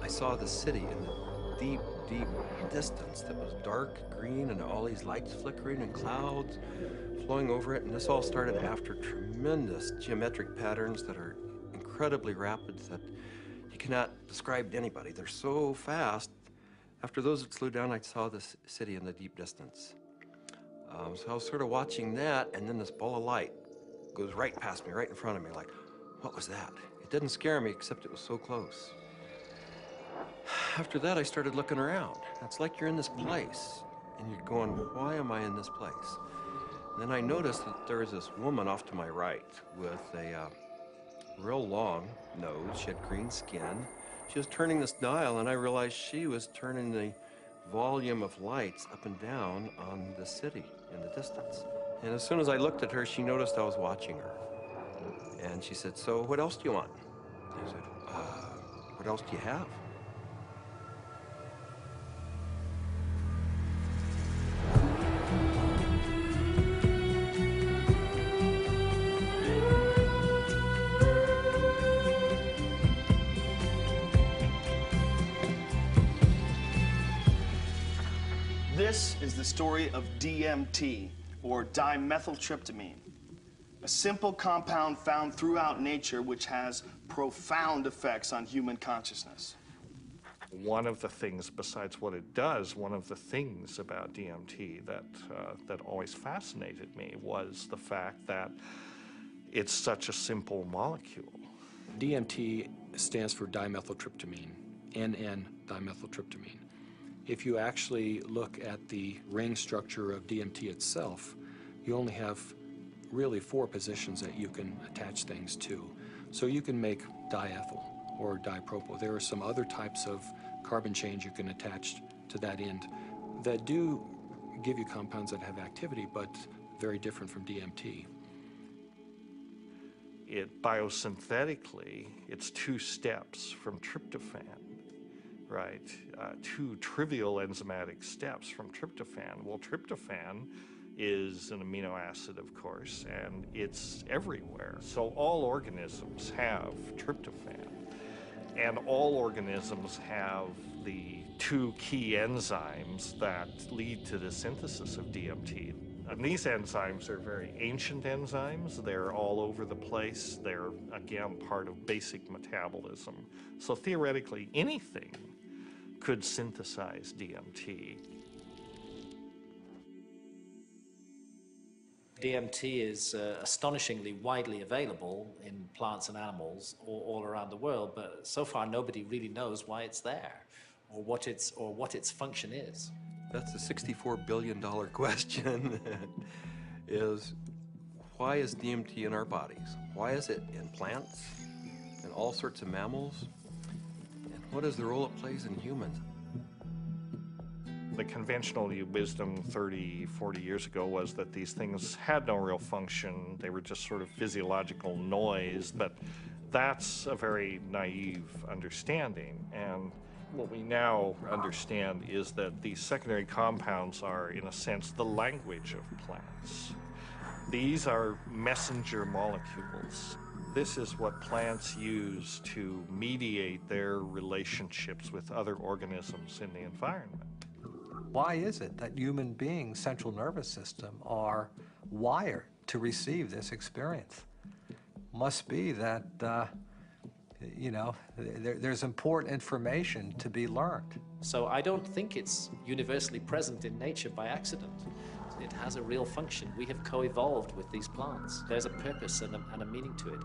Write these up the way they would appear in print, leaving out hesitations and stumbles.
I saw the city in the deep, deep distance that was dark green and all these lights flickering and clouds flowing over it. And this all started after tremendous geometric patterns that are incredibly rapid that you cannot describe to anybody. They're so fast. After those had slowed down, I saw this city in the deep distance. So I was sort of watching that, and then this ball of light goes right past me, right in front of me, like, what was that? It didn't scare me, except it was so close. After that, I started looking around. It's like you're in this place, and you're going, why am I in this place? And then I noticed that there was this woman off to my right with a real long nose. She had green skin. She was turning this dial, and I realized she was turning the volume of lights up and down on the city in the distance. And as soon as I looked at her, she noticed I was watching her. And she said, so what else do you want? I said, what else do you have? This is the story of DMT, or dimethyltryptamine, a simple compound found throughout nature which has profound effects on human consciousness. One of the things, besides what it does, one of the things about DMT that always fascinated me was the fact that it's such a simple molecule. DMT stands for dimethyltryptamine, NN dimethyltryptamine. If you actually look at the ring structure of DMT itself, you only have really 4 positions that you can attach things to. So you can make diethyl or dipropyl. There are some other types of carbon chains you can attach to that end that do give you compounds that have activity, but very different from DMT. It biosynthetically, it's 2 steps from tryptophan, right? 2 trivial enzymatic steps from tryptophan. Well, tryptophan is an amino acid, of course, and it's everywhere. So all organisms have tryptophan, and all organisms have the 2 key enzymes that lead to the synthesis of DMT. And these enzymes are very ancient enzymes. They're all over the place. They're, again, part of basic metabolism. So theoretically, anything could synthesize DMT. DMT is astonishingly widely available in plants and animals all around the world, but so far nobody really knows why it's there or what its function is. That's the $64 billion question, is why is DMT in our bodies? Why is it in plants and all sorts of mammals? And what is the role it plays in humans? The conventional wisdom 30, 40 years ago was that these things had no real function. They were just sort of physiological noise, but that's a very naive understanding. And what we now understand is that these secondary compounds are, in a sense, the language of plants. These are messenger molecules. This is what plants use to mediate their relationships with other organisms in the environment. Why is it that human beings' central nervous system are wired to receive this experience? Must be that, you know, there's important information to be learned. So I don't think it's universally present in nature by accident. It has a real function. We have co-evolved with these plants. There's a purpose and a meaning to it.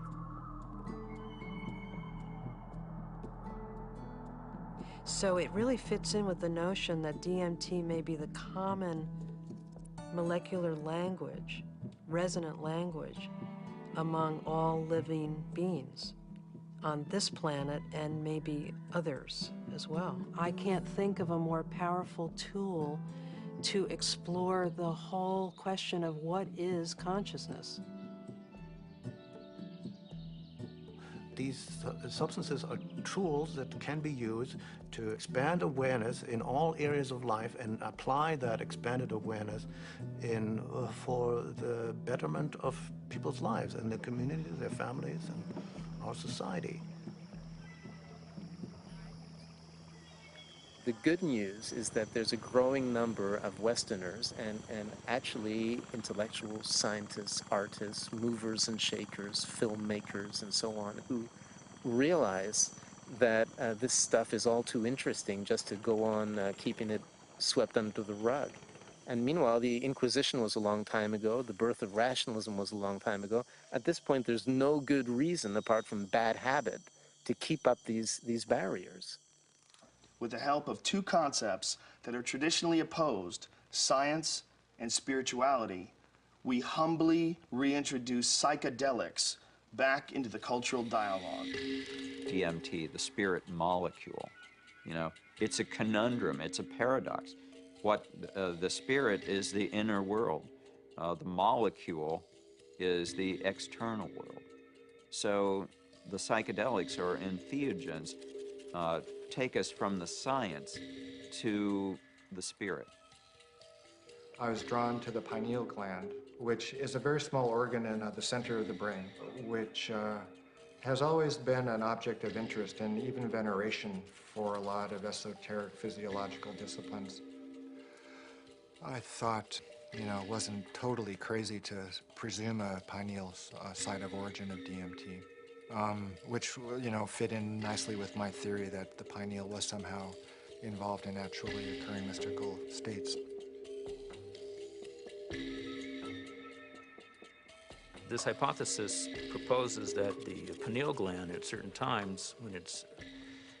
So it really fits in with the notion that DMT may be the common molecular language, resonant language, among all living beings on this planet and maybe others as well. I can't think of a more powerful tool to explore the whole question of what is consciousness. these substances are tools that can be used to expand awareness in all areas of life and apply that expanded awareness for the betterment of people's lives and their communities, their families, and our society. The good news is that there's a growing number of Westerners and actually intellectuals, scientists, artists, movers and shakers, filmmakers, and so on, who realize that this stuff is all too interesting just to go on keeping it swept under the rug. And meanwhile, the Inquisition was a long time ago. The birth of rationalism was a long time ago. At this point, there's no good reason, apart from bad habit, to keep up these barriers. With the help of two concepts that are traditionally opposed, science and spirituality, we humbly reintroduce psychedelics back into the cultural dialogue. DMT, the spirit molecule, you know, it's a conundrum, it's a paradox. What the spirit is the inner world. The molecule is the external world. So the psychedelics or entheogens take us from the science to the spirit. I was drawn to the pineal gland, which is a very small organ in the center of the brain, which has always been an object of interest and even veneration for a lot of esoteric physiological disciplines. I thought, you know, it wasn't totally crazy to presume a pineal site of origin of DMT. Which, you know, fit in nicely with my theory that the pineal was somehow involved in naturally occurring mystical states. This hypothesis proposes that the pineal gland at certain times, when it's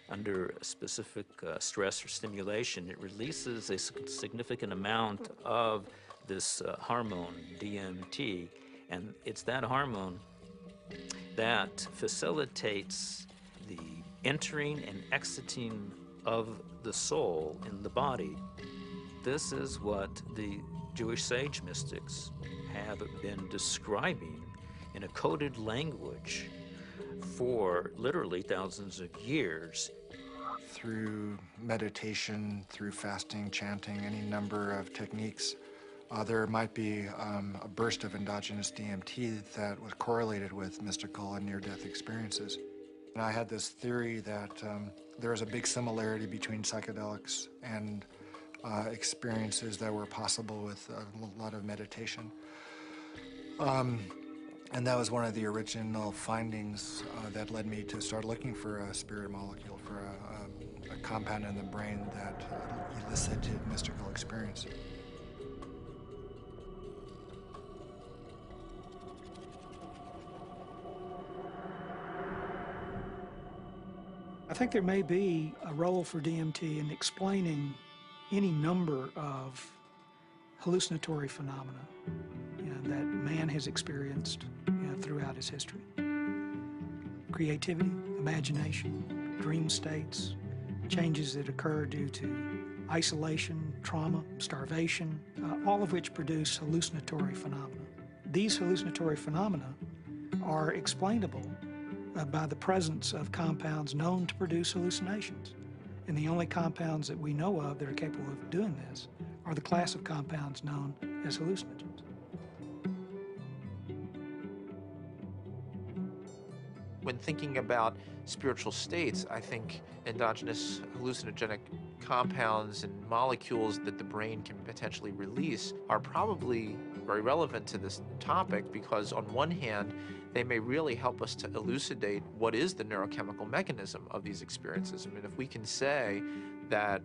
under a specific stress or stimulation, it releases a significant amount of this hormone, DMT, and it's that hormone that facilitates the entering and exiting of the soul in the body. This is what the Jewish sage mystics have been describing in a coded language for literally thousands of years. Through meditation, through fasting, chanting, any number of techniques, there might be a burst of endogenous DMT that was correlated with mystical and near-death experiences. And I had this theory that there was a big similarity between psychedelics and experiences that were possible with a lot of meditation. And that was one of the original findings that led me to start looking for a spirit molecule, for a compound in the brain that elicited mystical experience. I think there may be a role for DMT in explaining any number of hallucinatory phenomena, you know, that man has experienced, you know, throughout his history. Creativity, imagination, dream states, changes that occur due to isolation, trauma, starvation, all of which produce hallucinatory phenomena. These hallucinatory phenomena are explainable by the presence of compounds known to produce hallucinations. And the only compounds that we know of that are capable of doing this are the class of compounds known as hallucinogens. When thinking about spiritual states, I think endogenous hallucinogenic compounds and molecules that the brain can potentially release are probably very relevant to this topic, because on one hand, they may really help us to elucidate what is the neurochemical mechanism of these experiences. I mean, if we can say that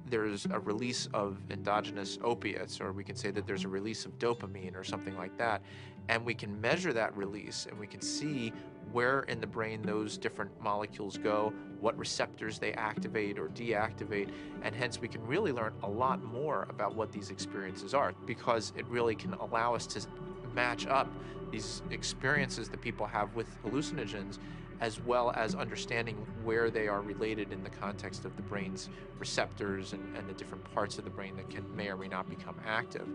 there's a release of endogenous opiates, or we can say that there's a release of dopamine or something like that, and we can measure that release and we can see where in the brain those different molecules go, what receptors they activate or deactivate, and hence we can really learn a lot more about what these experiences are, because it really can allow us to match up these experiences that people have with hallucinogens, as well as understanding where they are related in the context of the brain's receptors and the different parts of the brain that may or may not become active.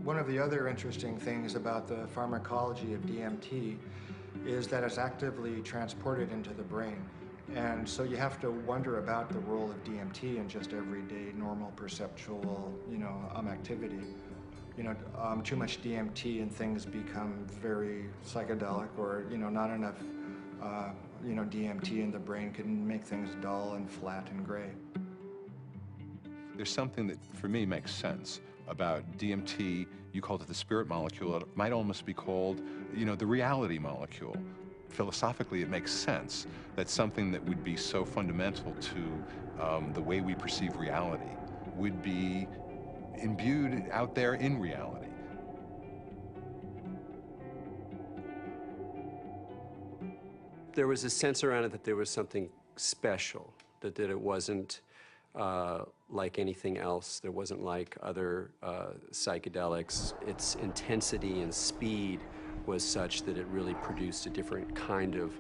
One of the other interesting things about the pharmacology of DMT is that it's actively transported into the brain. And so you have to wonder about the role of DMT in just everyday, normal, perceptual, activity. Too much DMT and things become very psychedelic, or, not enough, DMT in the brain can make things dull and flat and gray. There's something that, for me, makes sense about DMT. You called it the spirit molecule. It might almost be called, the reality molecule. Philosophically, it makes sense that something that would be so fundamental to the way we perceive reality would be imbued out there in reality. There was a sense around it that there was something special, that it wasn't like anything else. There wasn't like other psychedelics. Its intensity and speed was such that it really produced a different kind of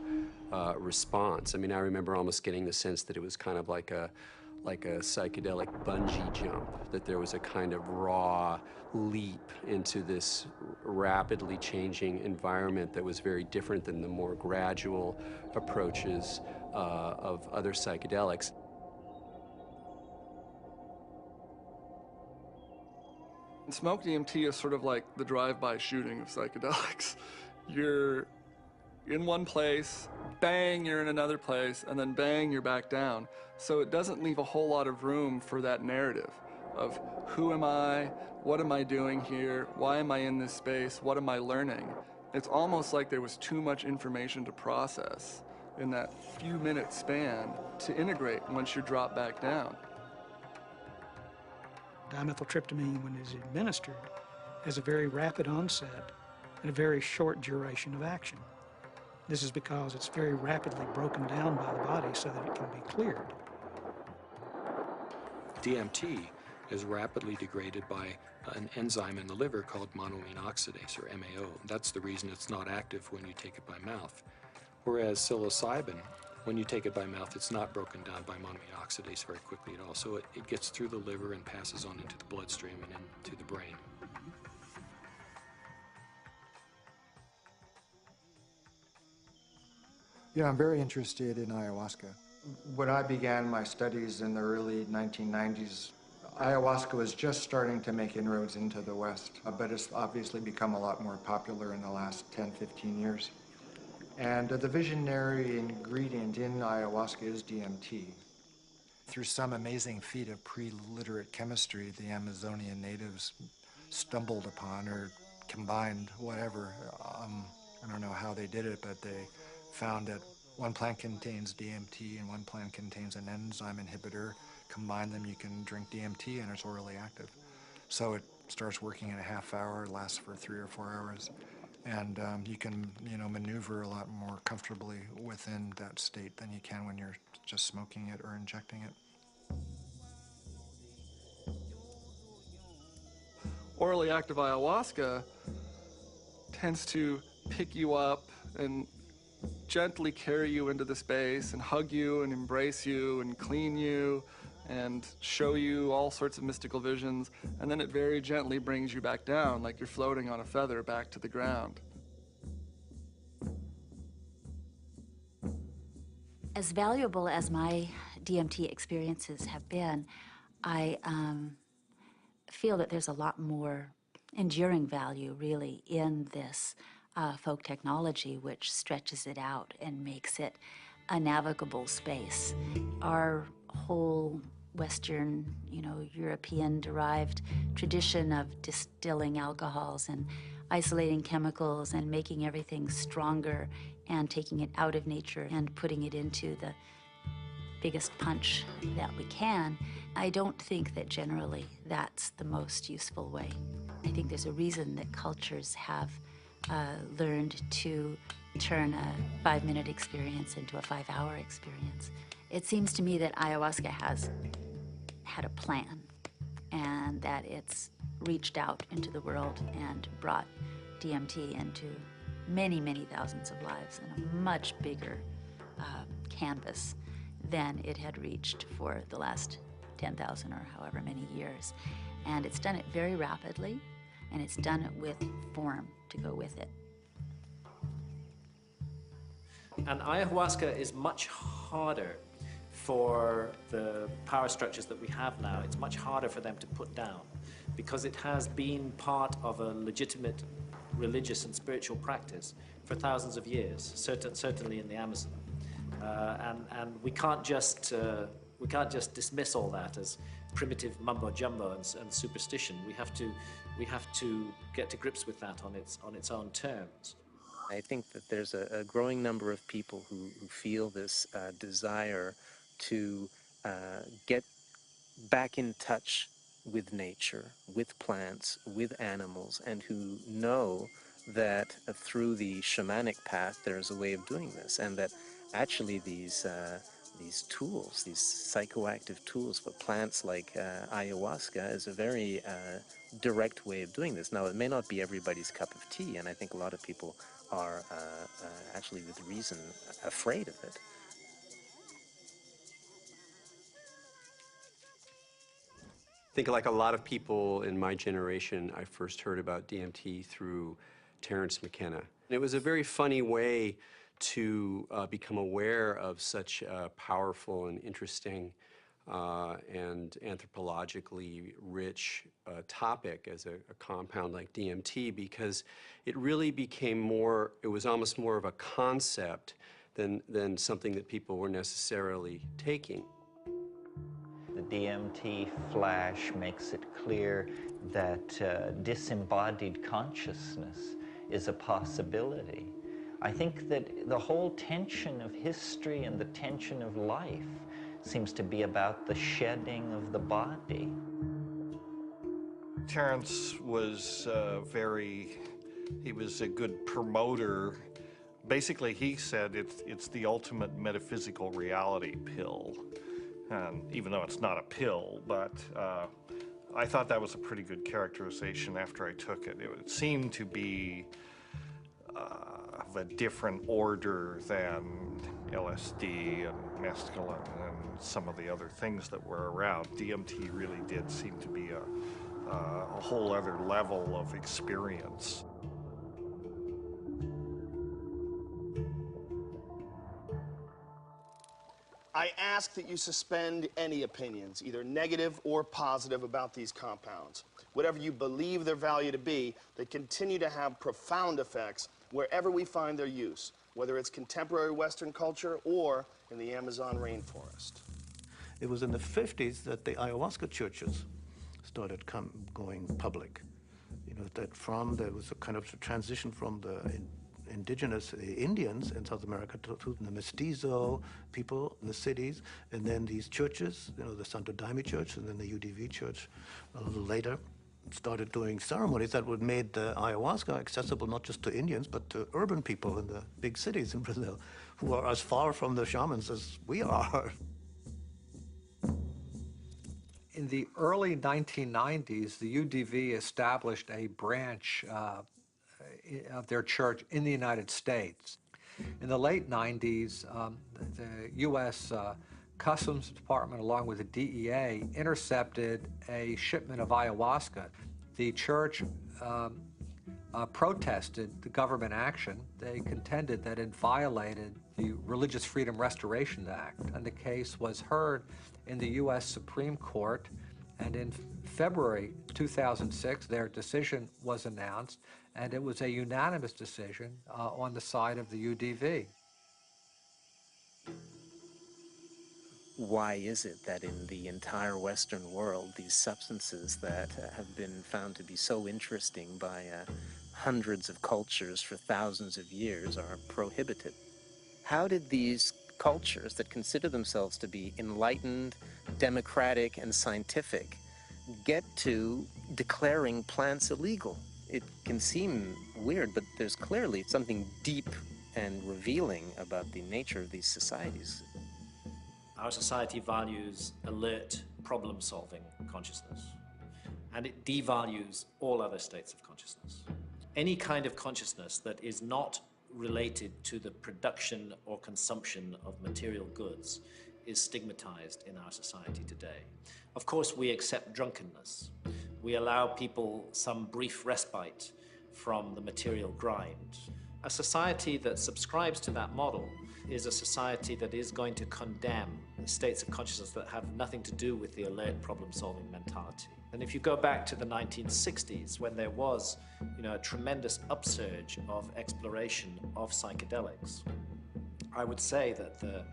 response. I mean, I remember almost getting the sense that it was kind of like a psychedelic bungee jump, that there was a kind of raw leap into this rapidly changing environment that was very different than the more gradual approaches of other psychedelics. Smoke DMT is sort of like the drive-by shooting of psychedelics. You're in one place, bang, you're in another place, and then bang, you're back down. So it doesn't leave a whole lot of room for that narrative of who am I, what am I doing here, why am I in this space, what am I learning? It's almost like there was too much information to process in that few-minute span to integrate once you drop back down. Dimethyltryptamine, when it is administered, has a very rapid onset and a very short duration of action. This is because it's very rapidly broken down by the body so that it can be cleared. DMT is rapidly degraded by an enzyme in the liver called monoamine oxidase, or MAO. That's the reason it's not active when you take it by mouth. Whereas psilocybin, when you take it by mouth, it's not broken down by monoamine oxidase very quickly at all. So it gets through the liver and passes on into the bloodstream and into the brain. Yeah, I'm very interested in ayahuasca. When I began my studies in the early 1990s, ayahuasca was just starting to make inroads into the West, but it's obviously become a lot more popular in the last 10, 15 years. And the visionary ingredient in ayahuasca is DMT. Through some amazing feat of pre-literate chemistry, the Amazonian natives stumbled upon or combined whatever. I don't know how they did it, but they found that one plant contains DMT and one plant contains an enzyme inhibitor. Combine them, you can drink DMT and it's orally active. So it starts working in a half hour, lasts for 3 or 4 hours. And you can, maneuver a lot more comfortably within that state than you can when you're just smoking it or injecting it. Orally active ayahuasca tends to pick you up and gently carry you into the space and hug you and embrace you and clean you and show you all sorts of mystical visions, and then it very gently brings you back down like you're floating on a feather back to the ground. As valuable as my DMT experiences have been, I feel that there's a lot more enduring value, really, in this folk technology, which stretches it out and makes it a navigable space. Our whole Western, European-derived tradition of distilling alcohols and isolating chemicals and making everything stronger and taking it out of nature and putting it into the biggest punch that we can, I don't think that generally that's the most useful way. I think there's a reason that cultures have learned to turn a 5-minute experience into a 5-hour experience. It seems to me that ayahuasca has had a plan, and that it's reached out into the world and brought DMT into many, many thousands of lives in a much bigger canvas than it had reached for the last 10,000 or however many years. And it's done it very rapidly, and it's done with form to go with it. And ayahuasca is much harder for the power structures that we have now. It's much harder for them to put down because it has been part of a legitimate religious and spiritual practice for thousands of years, certainly in the Amazon. And we can't just dismiss all that as primitive mumbo jumbo and superstition. We have to get to grips with that on its own terms. I think that there's a growing number of people who feel this desire to get back in touch with nature, with plants, with animals, and who know that through the shamanic path there's a way of doing this, and that actually these tools, these psychoactive tools for plants like ayahuasca is a very direct way of doing this. Now, it may not be everybody's cup of tea, and I think a lot of people are actually with reason afraid of it. I think like a lot of people in my generation, I first heard about DMT through Terence McKenna. It was a very funny way to become aware of such a powerful and interesting and anthropologically rich topic as a compound like DMT, because it really became more, it was almost more of a concept than something that people were necessarily taking. The DMT flash makes it clear that disembodied consciousness is a possibility. I think that the whole tension of history and the tension of life seems to be about the shedding of the body. Terence was he was a good promoter. Basically, he said it's the ultimate metaphysical reality pill. And even though it's not a pill, but I thought that was a pretty good characterization after I took it. It seemed to be of a different order than LSD and mescaline and some of the other things that were around. DMT really did seem to be a whole other level of experience. I ask that you suspend any opinions, either negative or positive, about these compounds. Whatever you believe their value to be, they continue to have profound effects wherever we find their use, whether it's contemporary Western culture or in the Amazon rainforest. It was in the 50s that the ayahuasca churches started going public. You know, there was a kind of transition from the indigenous Indians in South America to the mestizo people in the cities, and then these churches, you know, the Santo Daime Church and then the UDV Church a little later, started doing ceremonies that would made the ayahuasca accessible not just to Indians, but to urban people in the big cities in Brazil, who are as far from the shamans as we are. In the early 1990s, the UDV established a branch of their church in the United States. In the late 90s, the U.S. Customs Department, along with the DEA, intercepted a shipment of ayahuasca. The church protested the government action. They contended that it violated the Religious Freedom Restoration Act, and the case was heard in the U.S. Supreme Court, and in February 2006, their decision was announced, and it was a unanimous decision on the side of the UDV. Why is it that in the entire Western world, these substances that have been found to be so interesting by hundreds of cultures for thousands of years are prohibited? How did these cultures that consider themselves to be enlightened, democratic, and scientific get to declaring plants illegal? It can seem weird, but there's clearly something deep and revealing about the nature of these societies. Our society values alert, problem-solving consciousness, and it devalues all other states of consciousness. Any kind of consciousness that is not related to the production or consumption of material goods is stigmatized in our society today. Of course, we accept drunkenness. We allow people some brief respite from the material grind. A society that subscribes to that model is a society that is going to condemn states of consciousness that have nothing to do with the alert problem-solving mentality. And if you go back to the 1960s, when there was, a tremendous upsurge of exploration of psychedelics, I would say that the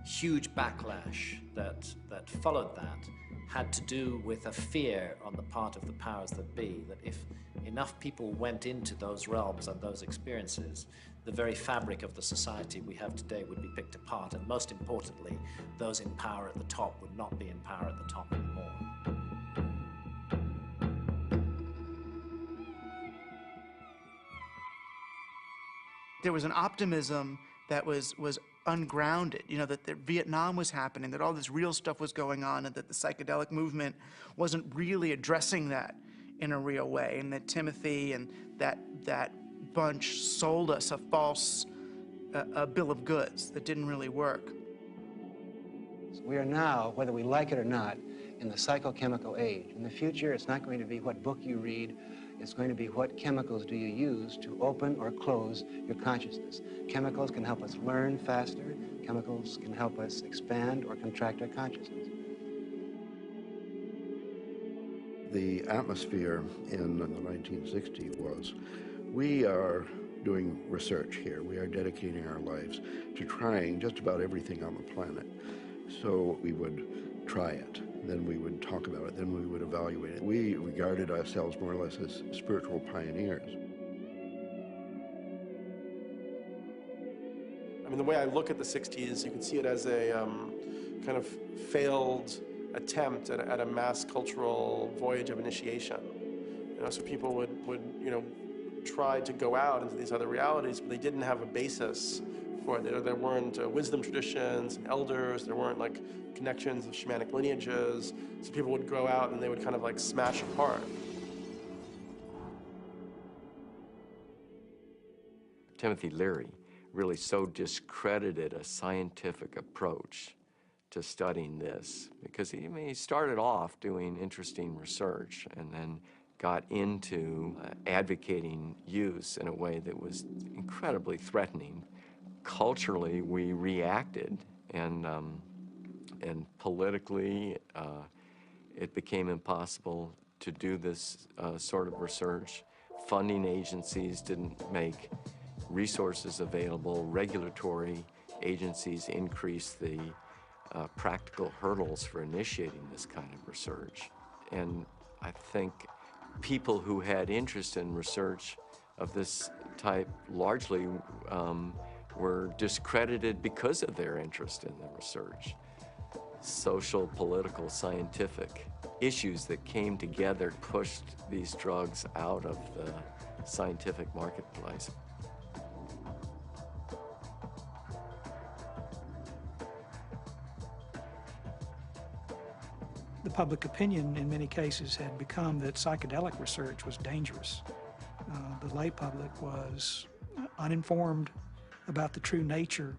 huge backlash that followed that had to do with a fear on the part of the powers that be, that if enough people went into those realms and those experiences, the very fabric of the society we have today would be picked apart, and most importantly, those in power at the top would not be in power at the top anymore. There was an optimism that was ungrounded, that Vietnam was happening, that all this real stuff was going on, and that the psychedelic movement wasn't really addressing that in a real way, and that Timothy and that bunch sold us a false bill of goods that didn't really work. We are now, whether we like it or not, in the psychochemical age. In the future, it's not going to be what book you read, it's going to be what chemicals do you use to open or close your consciousness. Chemicals can help us learn faster. Chemicals can help us expand or contract our consciousness. The atmosphere in the 1960s was, we are doing research here. We are dedicating our lives to trying just about everything on the planet. So we would try it, then we would talk about it, then we would evaluate it. We regarded ourselves more or less as spiritual pioneers. I mean, the way I look at the 60s, you can see it as a kind of failed attempt at a mass cultural voyage of initiation. So people would try to go out into these other realities, but they didn't have a basis for it. There weren't wisdom traditions and elders. There weren't like connections of shamanic lineages. So people would go out and they would kind of like smash apart. Timothy Leary really so discredited a scientific approach to studying this, because he started off doing interesting research and then got into advocating use in a way that was incredibly threatening. Culturally, we reacted, and politically, it became impossible to do this sort of research. Funding agencies didn't make resources available. Regulatory agencies increased the practical hurdles for initiating this kind of research. And I think people who had interest in research of this type largely were discredited because of their interest in the research. Social, political, scientific issues that came together pushed these drugs out of the scientific marketplace. The public opinion in many cases had become that psychedelic research was dangerous. The lay public was uninformed about the true nature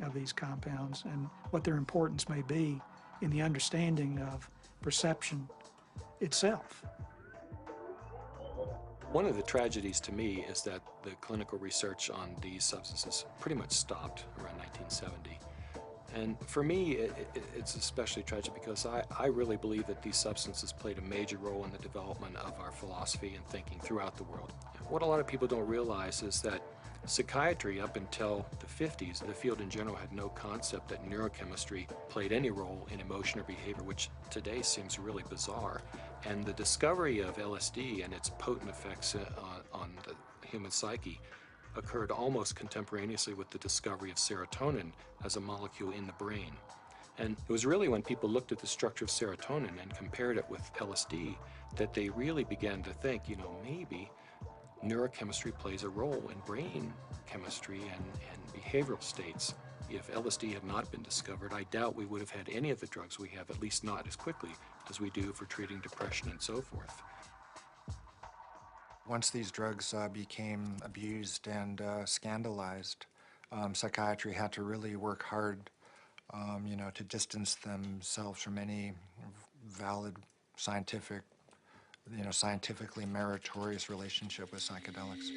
of these compounds and what their importance may be in the understanding of perception itself. One of the tragedies to me is that the clinical research on these substances pretty much stopped around 1970. And for me, it's especially tragic because I really believe that these substances played a major role in the development of our philosophy and thinking throughout the world. What a lot of people don't realize is that psychiatry, up until the 50s, the field in general had no concept that neurochemistry played any role in emotion or behavior, which today seems really bizarre. And the discovery of LSD and its potent effects on the human psyche occurred almost contemporaneously with the discovery of serotonin as a molecule in the brain. And it was really when people looked at the structure of serotonin and compared it with LSD that they really began to think, maybe neurochemistry plays a role in brain chemistry and behavioral states. If LSD had not been discovered, I doubt we would have had any of the drugs we have, at least not as quickly as we do for treating depression and so forth. Once these drugs became abused and scandalized, psychiatry had to really work hard, to distance themselves from any valid scientific scientifically meritorious relationship with psychedelics.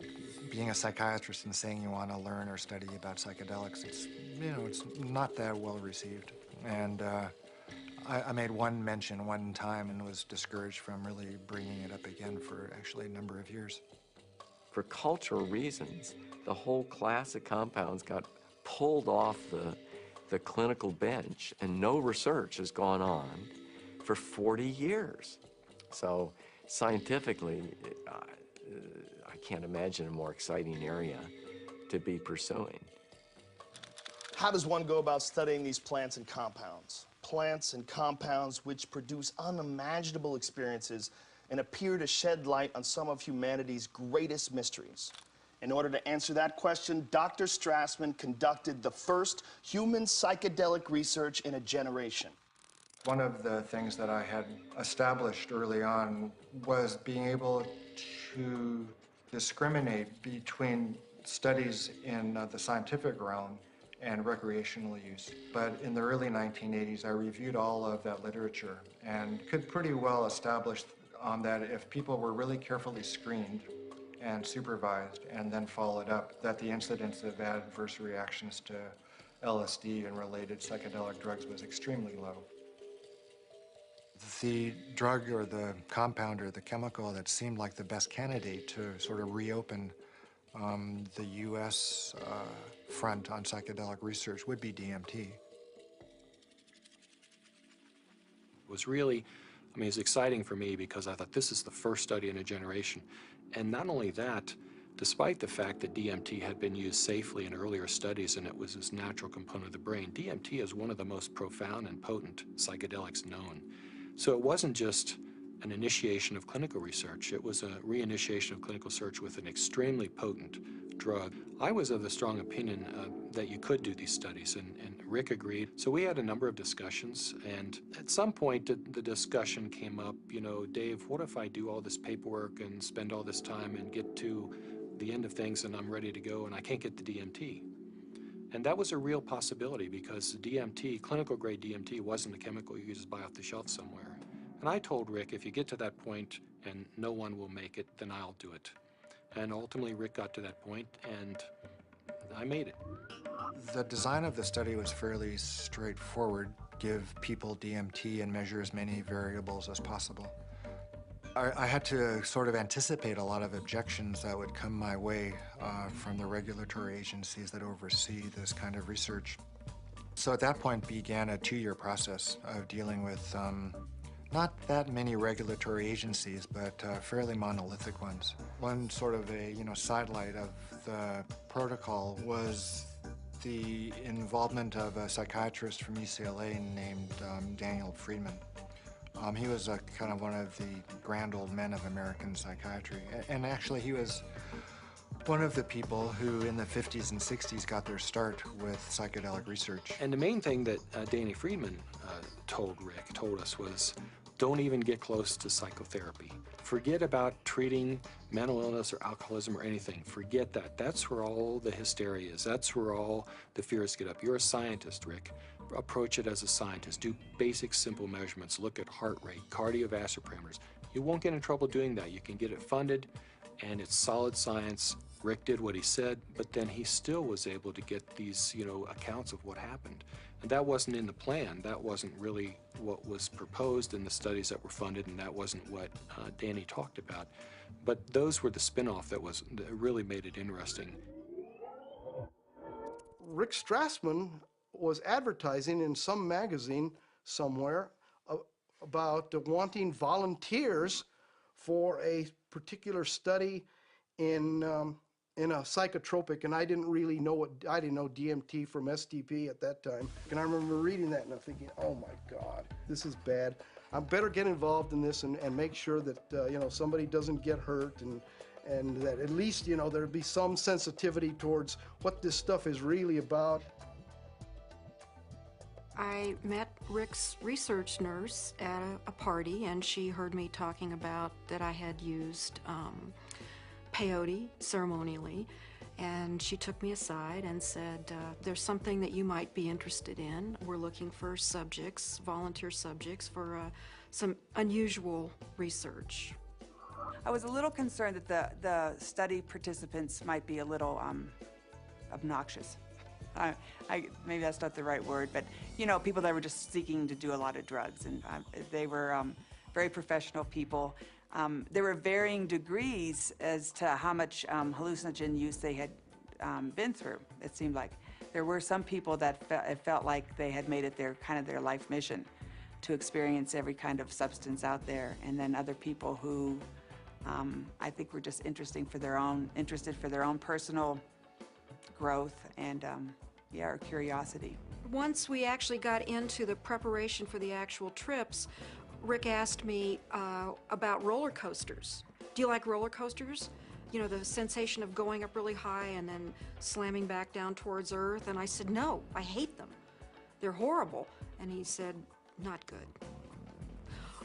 Being a psychiatrist and saying you want to learn or study about psychedelics, it's not that well received. And I made one mention one time and was discouraged from really bringing it up again for actually a number of years. For cultural reasons, the whole class of compounds got pulled off the clinical bench, and no research has gone on for 40 years. So scientifically, I can't imagine a more exciting area to be pursuing. How does one go about studying these plants and compounds? Plants and compounds which produce unimaginable experiences and appear to shed light on some of humanity's greatest mysteries. In order to answer that question, Dr. Strassman conducted the first human psychedelic research in a generation. One of the things that I had established early on was being able to discriminate between studies in the scientific realm and recreational use. But in the early 1980s, I reviewed all of that literature and could pretty well establish that if people were really carefully screened and supervised and then followed up, that the incidence of adverse reactions to LSD and related psychedelic drugs was extremely low. The drug or the compound or the chemical that seemed like the best candidate to sort of reopen the U.S. Front on psychedelic research would be DMT. It was really, it's exciting for me because I thought this is the first study in a generation. And not only that, despite the fact that DMT had been used safely in earlier studies and it was this natural component of the brain, DMT is one of the most profound and potent psychedelics known. So it wasn't just an initiation of clinical research, it was a reinitiation of clinical research with an extremely potent drug. I was of the strong opinion that you could do these studies, and Rick agreed. So we had a number of discussions, and at some point the discussion came up, Dave, what if I do all this paperwork and spend all this time and get to the end of things and I'm ready to go and I can't get the DMT? And that was a real possibility because DMT, clinical grade DMT, wasn't a chemical you could just buy off the shelf somewhere. And I told Rick, if you get to that point and no one will make it, then I'll do it. And ultimately, Rick got to that point, and I made it. The design of the study was fairly straightforward. Give people DMT and measure as many variables as possible. I had to sort of anticipate a lot of objections that would come my way from the regulatory agencies that oversee this kind of research. So at that point began a 2-year process of dealing with not that many regulatory agencies, but fairly monolithic ones. One sort of a sidelight of the protocol was the involvement of a psychiatrist from UCLA named Daniel Friedman. He was kind of one of the grand old men of American psychiatry, and actually he was one of the people who in the 50s and 60s got their start with psychedelic research. And the main thing that Danny Friedman told us was, don't even get close to psychotherapy. Forget about treating mental illness or alcoholism or anything. Forget that. That's where all the hysteria is. That's where all the fears get up. You're a scientist, Rick. Approach it as a scientist. Do basic, simple measurements. Look at heart rate, cardiovascular parameters. You won't get in trouble doing that. You can get it funded, and it's solid science. Rick did what he said, but then he still was able to get these, accounts of what happened. And that wasn't in the plan. That wasn't really what was proposed in the studies that were funded, and that wasn't what Danny talked about. But those were the spin-off that really made it interesting. Rick Strassman was advertising in some magazine somewhere about wanting volunteers for a particular study in a psychotropic, and I didn't really know I didn't know DMT from STP at that time. And I remember reading that and I'm thinking, oh my God, this is bad. I better get involved in this and make sure that somebody doesn't get hurt, and that at least there'd be some sensitivity towards what this stuff is really about. I met Rick's research nurse at a party, and she heard me talking about that I had used peyote ceremonially, and she took me aside and said, there's something that you might be interested in. We're looking for subjects, volunteer subjects, for some unusual research. I was a little concerned that the study participants might be a little obnoxious. Maybe that's not the right word, but you know, people that were just seeking to do a lot of drugs, and they were very professional people. There were varying degrees as to how much hallucinogen use they had been through. It seemed like there were some people that it felt like they had made it their life mission to experience every kind of substance out there, and then other people who I think were just interested for their own personal growth and or curiosity. Once we actually got into the preparation for the actual trips, Rick asked me about roller coasters. Do you like roller coasters? You know, the sensation of going up really high and then slamming back down towards Earth. And I said, no, I hate them. They're horrible. And he said, not good.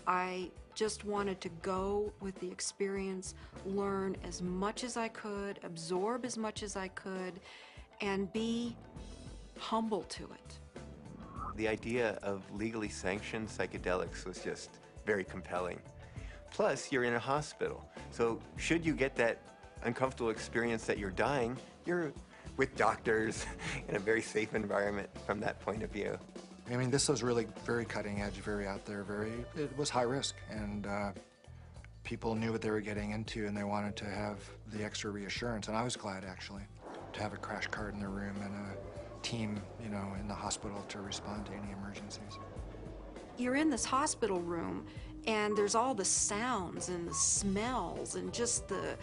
I just wanted to go with the experience, learn as much as I could, absorb as much as I could, and be humble to it. The idea of legally sanctioned psychedelics was just very compelling. Plus, you're in a hospital, so should you get that uncomfortable experience that you're dying, you're with doctors in a very safe environment from that point of view. I mean, this was really very cutting edge, very out there, it was high risk, and people knew what they were getting into, and they wanted to have the extra reassurance, and I was glad, actually, to have a crash cart in their room and a team, you know, in the hospital to respond to any emergencies. You're in this hospital room, and there's all the sounds and the smells and just the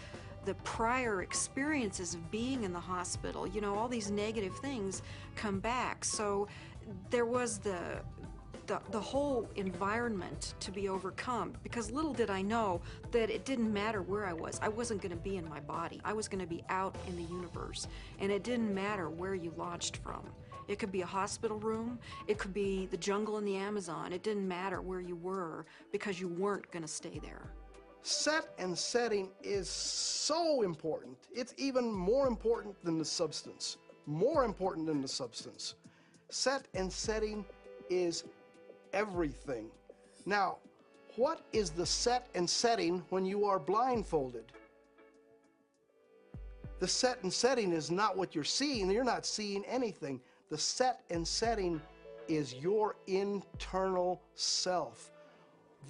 prior experiences of being in the hospital. You know, all these negative things come back. So there was the whole environment to be overcome, because little did I know that it didn't matter where I was. I wasn't going to be in my body. I was going to be out in the universe, and it didn't matter where you launched from. It could be a hospital room, it could be the jungle in the Amazon. It didn't matter where you were, because you weren't going to stay there. Set and setting is so important. It's even more important than the substance. More important than the substance. Set and setting is everything. Now, what is the set and setting when you are blindfolded? The set and setting is not what you're seeing. You're not seeing anything. The set and setting is your internal self.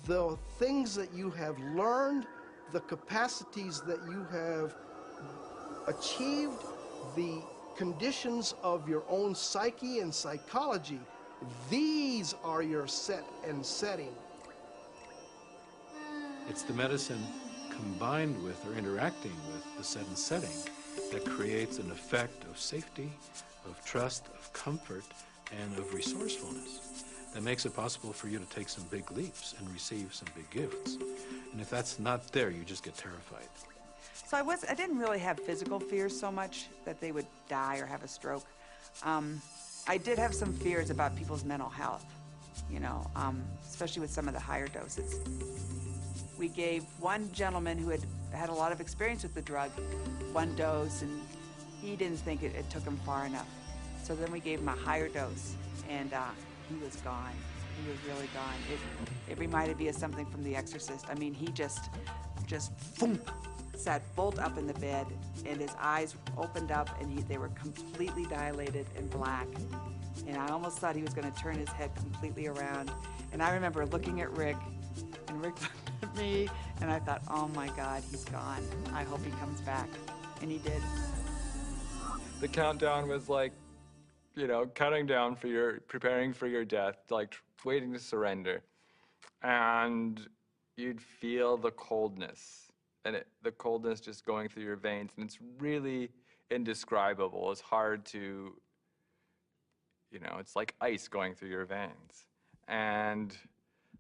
The things that you have learned, the capacities that you have achieved, the conditions of your own psyche and psychology, these are your set and setting. It's the medicine combined with or interacting with the set and setting that creates an effect of safety, of trust, of comfort, and of resourcefulness that makes it possible for you to take some big leaps and receive some big gifts. And if that's not there, you just get terrified. So I didn't really have physical fears so much that they would die or have a stroke. I did have some fears about people's mental health, you know, especially with some of the higher doses. We gave one gentleman who had a lot of experience with the drug one dose, and he didn't think it took him far enough. So then we gave him a higher dose, and he was gone. He was really gone. It reminded me of something from The Exorcist. I mean, he just boom, sat bolt up in the bed, and his eyes opened up, and they were completely dilated and black. And I almost thought he was going to turn his head completely around. And I remember looking at Rick, and Rick looked at me, and I thought, oh my God, he's gone. I hope he comes back. And he did. The countdown was like, you know, counting down for preparing for your death, like waiting to surrender. And you'd feel the coldness, and the coldness just going through your veins, and it's really indescribable. It's hard to, you know, it's like ice going through your veins. And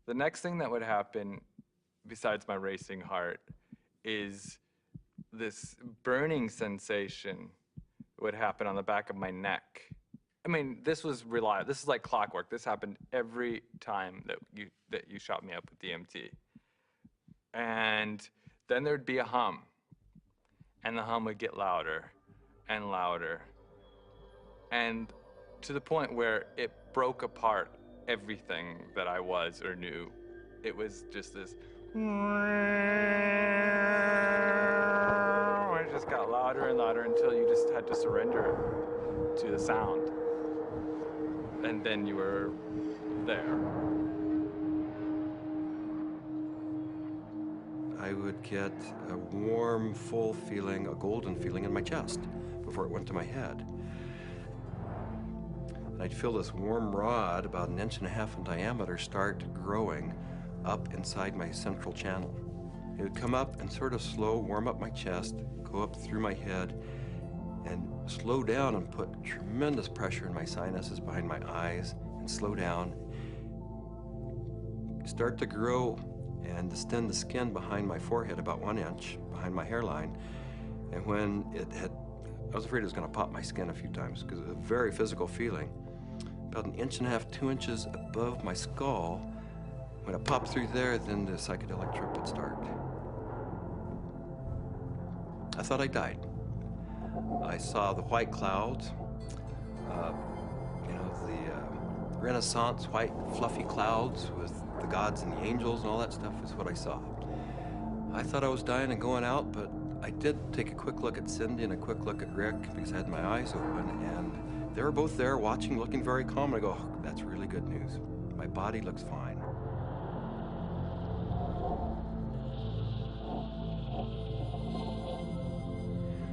the next thing that would happen, besides my racing heart, is this burning sensation would happen on the back of my neck. I mean, this was reliable. This is like clockwork. This happened every time that you shot me up with DMT. And then there'd be a hum, and the hum would get louder and louder, and to the point where it broke apart everything that I was or knew. It was just this, had to surrender to the sound. And then you were there. I would get a warm, full feeling, a golden feeling in my chest before it went to my head. And I'd feel this warm rod, about 1.5 inches in diameter, start growing up inside my central channel. It would come up and sort of slow, warm up my chest, go up through my head, and slow down and put tremendous pressure in my sinuses behind my eyes, and slow down. Start to grow and distend the skin behind my forehead about 1 inch, behind my hairline. And when it had, I was afraid it was gonna pop my skin a few times because it was a very physical feeling. About 1.5 inches, 2 inches above my skull, when it popped through there, then the psychedelic trip would start. I thought I died. I saw the white clouds, the Renaissance white fluffy clouds with the gods and the angels and all that stuff is what I saw. I thought I was dying and going out, but I did take a quick look at Cindy and a quick look at Rick because I had my eyes open, and they were both there watching, looking very calm. And I go, oh, that's really good news. My body looks fine.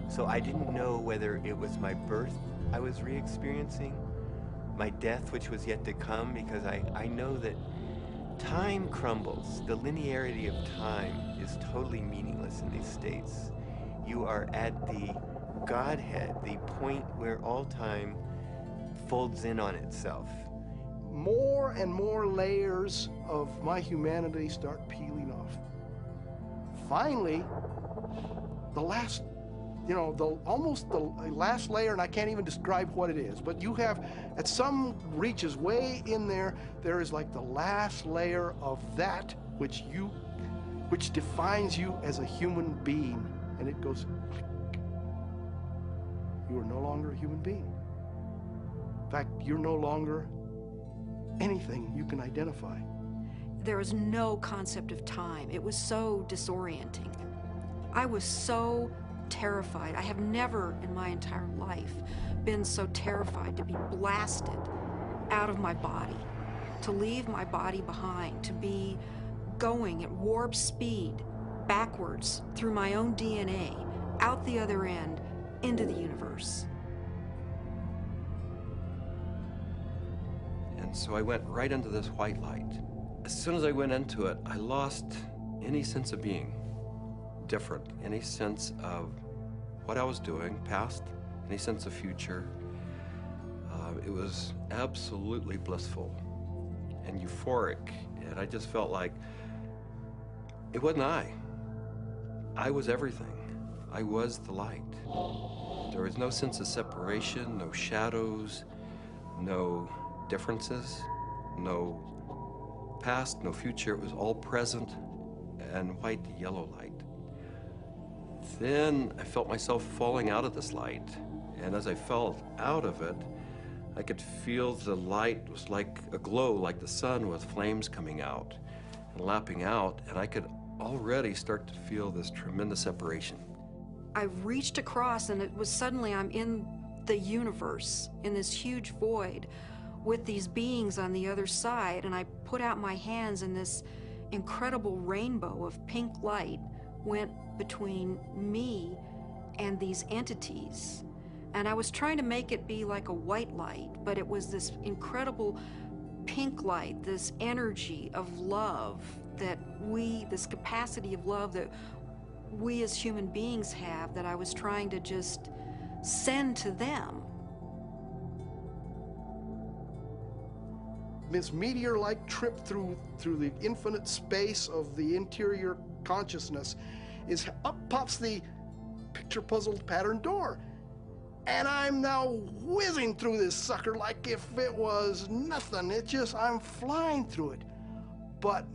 So I didn't know whether it was my birth I was re-experiencing, my death which was yet to come, because I know that time crumbles. The linearity of time is totally meaningless in these states. You are at the Godhead, the point where all time folds in on itself. More and more layers of my humanity start peeling off. Finally, the last, almost the last layer, and I can't even describe what it is, but you have, at some reaches way in there, there is like the last layer of that which defines you as a human being, and it goes, you are no longer a human being. In fact, you're no longer anything you can identify. There was no concept of time. It was so disorienting. I was so terrified. I have never in my entire life been so terrified to be blasted out of my body, to leave my body behind, to be going at warp speed backwards through my own DNA, out the other end, into the universe. And so I went right into this white light. As soon as I went into it, I lost any sense of being different, any sense of what I was doing, past, any sense of future. It was absolutely blissful and euphoric, and I just felt like it wasn't I. I was everything. I was the light. There was no sense of separation, no shadows, no differences, no past, no future. It was all present and white yellow light. Then I felt myself falling out of this light, and as I fell out of it, I could feel the light was like a glow, like the sun with flames coming out and lapping out, and I could already start to feel this tremendous separation. I reached across, and it was suddenly I'm in the universe, in this huge void, with these beings on the other side, and I put out my hands, and this incredible rainbow of pink light went between me and these entities. And I was trying to make it be like a white light, but it was this incredible pink light, this energy of love that this capacity of love that we as human beings have, that I was trying to just send to them. This meteor-like trip through the infinite space of the interior consciousness is up pops the picture puzzle pattern door. And I'm now whizzing through this sucker like if it was nothing. I'm flying through it. But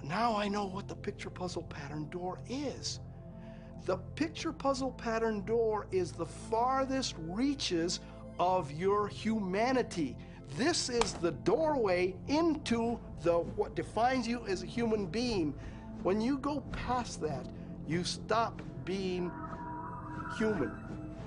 now I know what the picture puzzle pattern door is. The picture puzzle pattern door is the farthest reaches of your humanity. This is the doorway into what defines you as a human being. When you go past that, you stop being human.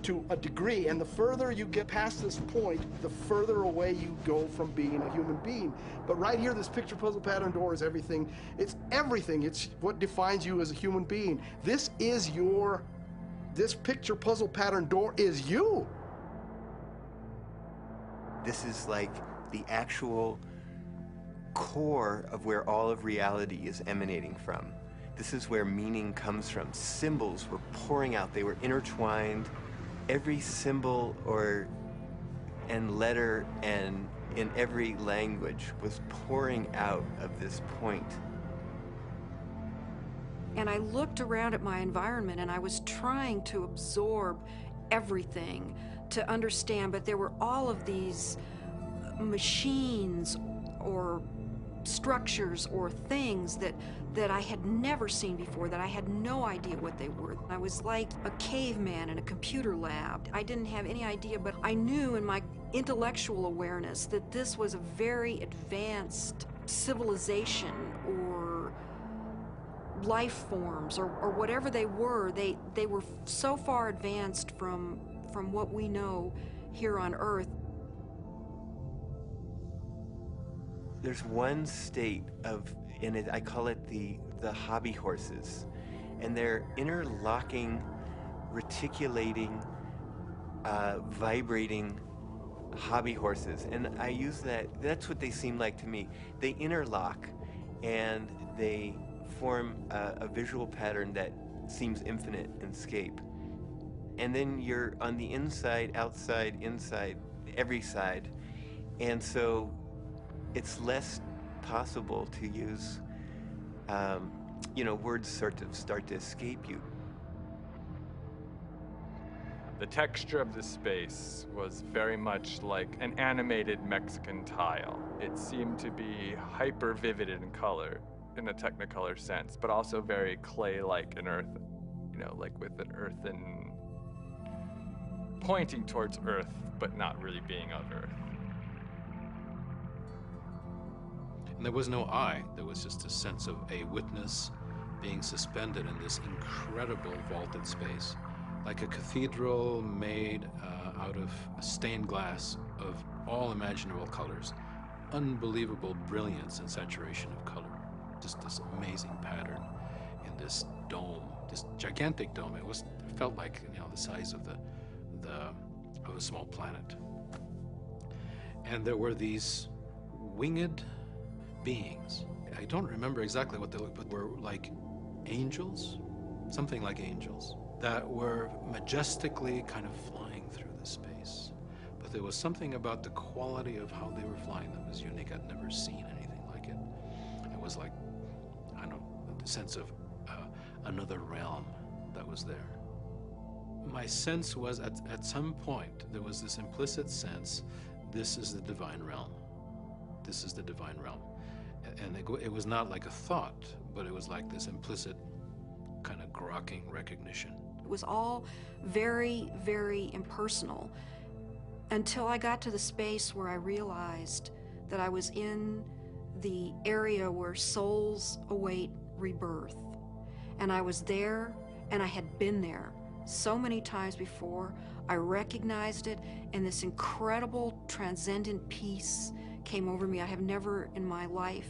to a degree, and the further you get past this point, the further away you go from being a human being. But right here, this picture puzzle pattern door is everything. It's everything. It's what defines you as a human being. This picture puzzle pattern door is you. This is like the actual core of where all of reality is emanating from. This is where meaning comes from. Symbols were pouring out. They were intertwined. Every symbol and letter and in every language was pouring out of this point. And I looked around at my environment and I was trying to absorb everything, to understand, but there were all of these machines or structures or things that I had never seen before, that I had no idea what they were. I was like a caveman in a computer lab. I didn't have any idea, but I knew in my intellectual awareness that this was a very advanced civilization or life forms or whatever they were. They were so far advanced from what we know here on Earth. There's one state in it, I call it the hobby horses, and they're interlocking, reticulating, vibrating hobby horses, and I use that's what they seem like to me. They interlock, and they form a visual pattern that seems infinite in scape. And then you're on the inside, outside, inside, every side, and so it's less possible to use, words sort of start to escape you. The texture of the space was very much like an animated Mexican tile. It seemed to be hyper vivid in color, in a Technicolor sense, but also very clay-like and earth, like with an earthen, pointing towards earth, but not really being of earth. And there was no I. There was just a sense of a witness being suspended in this incredible vaulted space, like a cathedral made out of stained glass of all imaginable colors. Unbelievable brilliance and saturation of color. Just this amazing pattern in this dome, this gigantic dome. It felt like the size of of a small planet. And there were these winged beings. I don't remember exactly what they looked, but were like angels, something like angels, that were majestically kind of flying through the space. But there was something about the quality of how they were flying that was unique. I'd never seen anything like it. It was like, I don't know, the sense of another realm that was there. My sense was at some point, there was this implicit sense, this is the divine realm. This is the divine realm. And it was not like a thought, but it was like this implicit kind of grokking recognition. It was all very, very impersonal until I got to the space where I realized that I was in the area where souls await rebirth. And I was there, and I had been there so many times before. I recognized it, and this incredible transcendent peace came over me. I have never in my life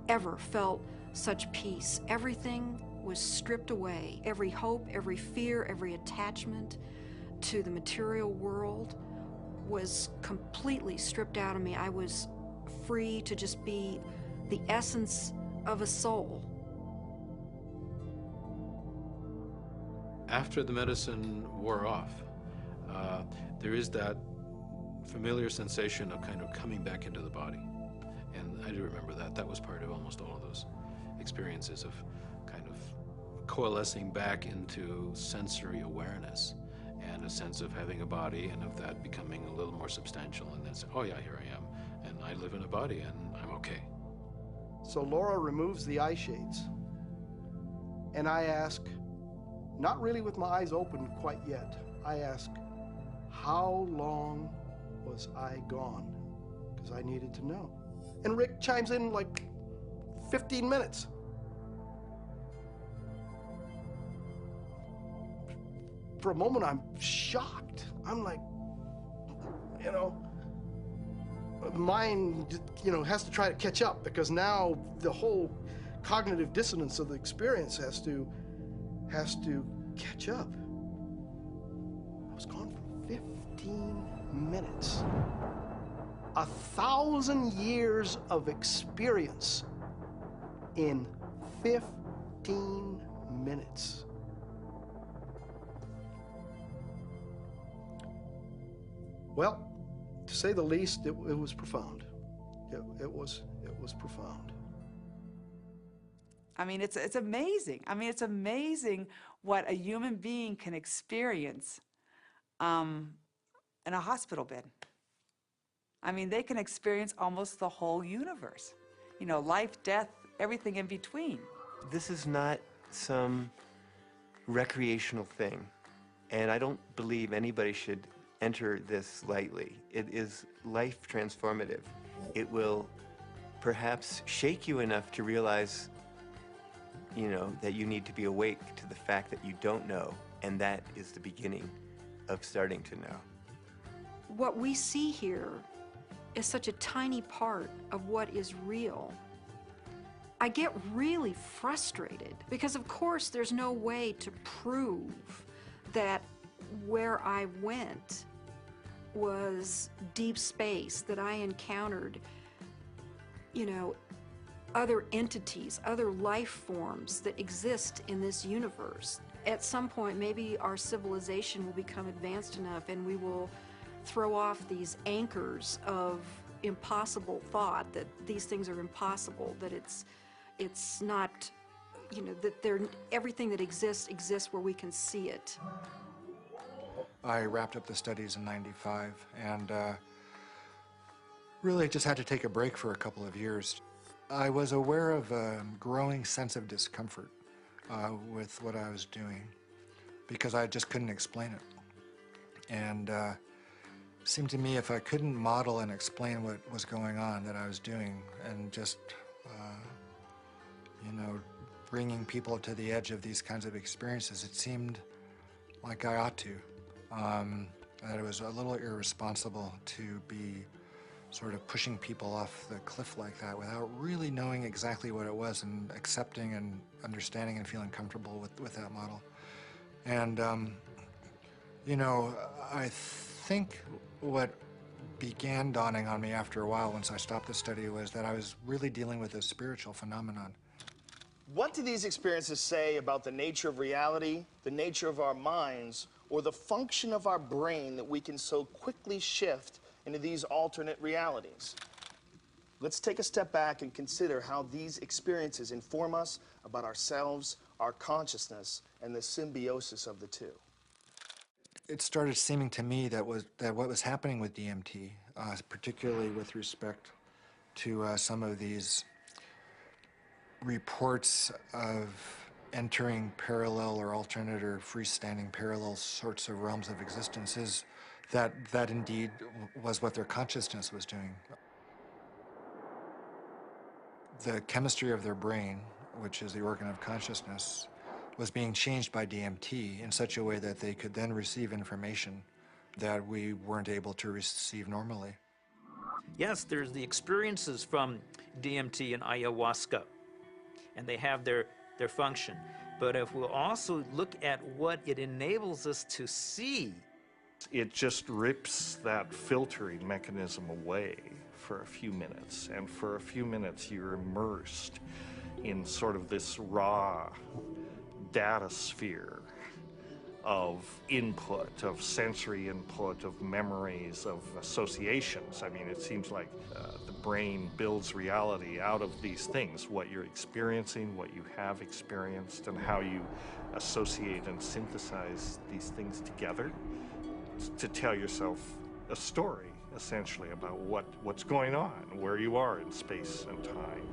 ever felt such peace. Everything was stripped away. Every hope, every fear, every attachment to the material world was completely stripped out of me. I was free to just be the essence of a soul. After the medicine wore off, there is that familiar sensation of kind of coming back into the body. And I do remember that. That was part of almost all of those experiences of kind of coalescing back into sensory awareness and a sense of having a body and of that becoming a little more substantial, and then say, oh yeah, here I am, and I live in a body and I'm okay. So Laura removes the eye shades, and I ask, not really with my eyes open quite yet, I ask, how long was I gone? Because I needed to know. And Rick chimes in like 15 minutes. for a moment, I'm shocked. I'm like, you know, mind, you know, has to try to catch up, because now the whole cognitive dissonance of the experience has to catch up. I was gone for 15 minutes. 1,000 years of experience in 15 minutes. Well, to say the least, it was profound. It was profound. I mean, it's amazing. I mean, it's amazing what a human being can experience in a hospital bed. I mean, they can experience almost the whole universe. You know, life, death, everything in between. This is not some recreational thing, and I don't believe anybody should enter this lightly. It is life transformative. It will perhaps shake you enough to realize, you know, that you need to be awake to the fact that you don't know, and that is the beginning of starting to know. What we see here is such a tiny part of what is real. I get really frustrated because, of course, there's no way to prove that where I went was deep space, that I encountered, you know, other entities, other life forms that exist in this universe. At some point, maybe our civilization will become advanced enough and we will throw off these anchors of impossible thought, that these things are impossible, that it's not, you know, that everything that exists where we can see it. I wrapped up the studies in '95 and really just had to take a break for a couple of years. I was aware of a growing sense of discomfort with what I was doing because I just couldn't explain it. And it seemed to me if I couldn't model and explain what was going on that I was doing and just, you know, bringing people to the edge of these kinds of experiences, it seemed like I ought to. That it was a little irresponsible to be sort of pushing people off the cliff like that without really knowing exactly what it was and accepting and understanding and feeling comfortable with that model. And, you know, I think what began dawning on me after a while once I stopped the study was that I was really dealing with a spiritual phenomenon. What do these experiences say about the nature of reality, the nature of our minds, or the function of our brain that we can so quickly shift into these alternate realities? Let's take a step back and consider how these experiences inform us about ourselves, our consciousness, and the symbiosis of the two. It started seeming to me that what was happening with DMT, particularly with respect to some of these reports of entering parallel or alternate or freestanding parallel sorts of realms of existence, is that indeed was what their consciousness was doing. The chemistry of their brain, which is the organ of consciousness, was being changed by DMT in such a way that they could then receive information that we weren't able to receive normally. Yes, there's the experiences from DMT and ayahuasca, and they have their function. But if we'll also look at what it enables us to see, it just rips that filtering mechanism away for a few minutes, and for a few minutes you're immersed in sort of this raw data sphere of input, of sensory input, of memories, of associations. I mean, it seems like the brain builds reality out of these things, what you're experiencing, what you have experienced, and how you associate and synthesize these things together to tell yourself a story, essentially, about what's going on, where you are in space and time.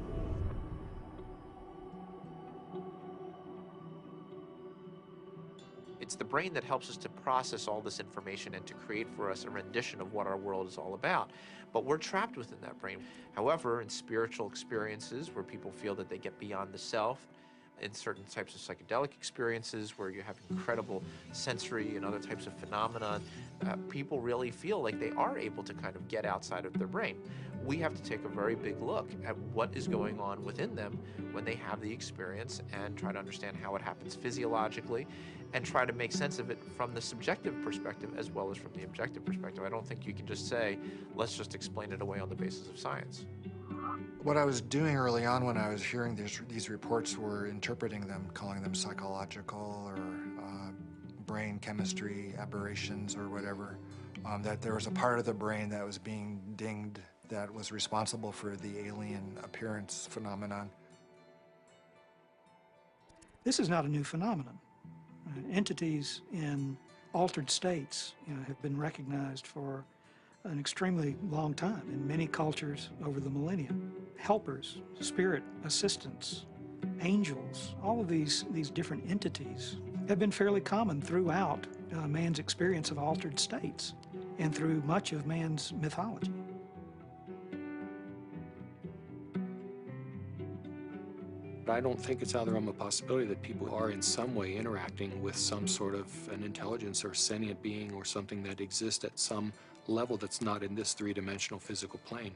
It's the brain that helps us to process all this information and to create for us a rendition of what our world is all about. But we're trapped within that brain. However, in spiritual experiences where people feel that they get beyond the self, in certain types of psychedelic experiences where you have incredible sensory and other types of phenomena, people really feel like they are able to kind of get outside of their brain. We have to take a very big look at what is going on within them when they have the experience and try to understand how it happens physiologically and try to make sense of it from the subjective perspective as well as from the objective perspective. I don't think you can just say, let's just explain it away on the basis of science. What I was doing early on when I was hearing these reports were interpreting them, calling them psychological or brain chemistry aberrations or whatever, that there was a part of the brain that was being dinged that was responsible for the alien appearance phenomenon. This is not a new phenomenon. Entities in altered states, have been recognized for an extremely long time in many cultures over the millennia. Helpers, spirit assistants, angels, all of these different entities have been fairly common throughout man's experience of altered states and through much of man's mythology. I don't think it's out of the realm of possibility that people are in some way interacting with some sort of an intelligence or sentient being or something that exists at some level that's not in this three-dimensional physical plane.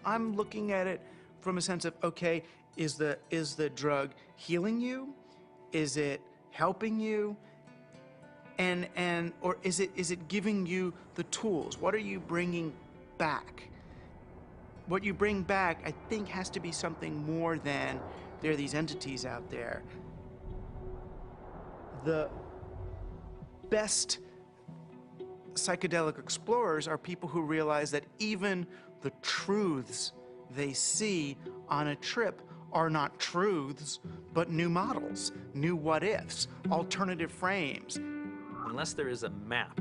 I'm looking at it from a sense of, okay, is the drug healing you? Is it helping you? Or is it giving you the tools? What are you bringing back? What you bring back, I think, has to be something more than there are these entities out there. The best psychedelic explorers are people who realize that even the truths they see on a trip are not truths, but new models, new what-ifs, alternative frames. Unless there is a map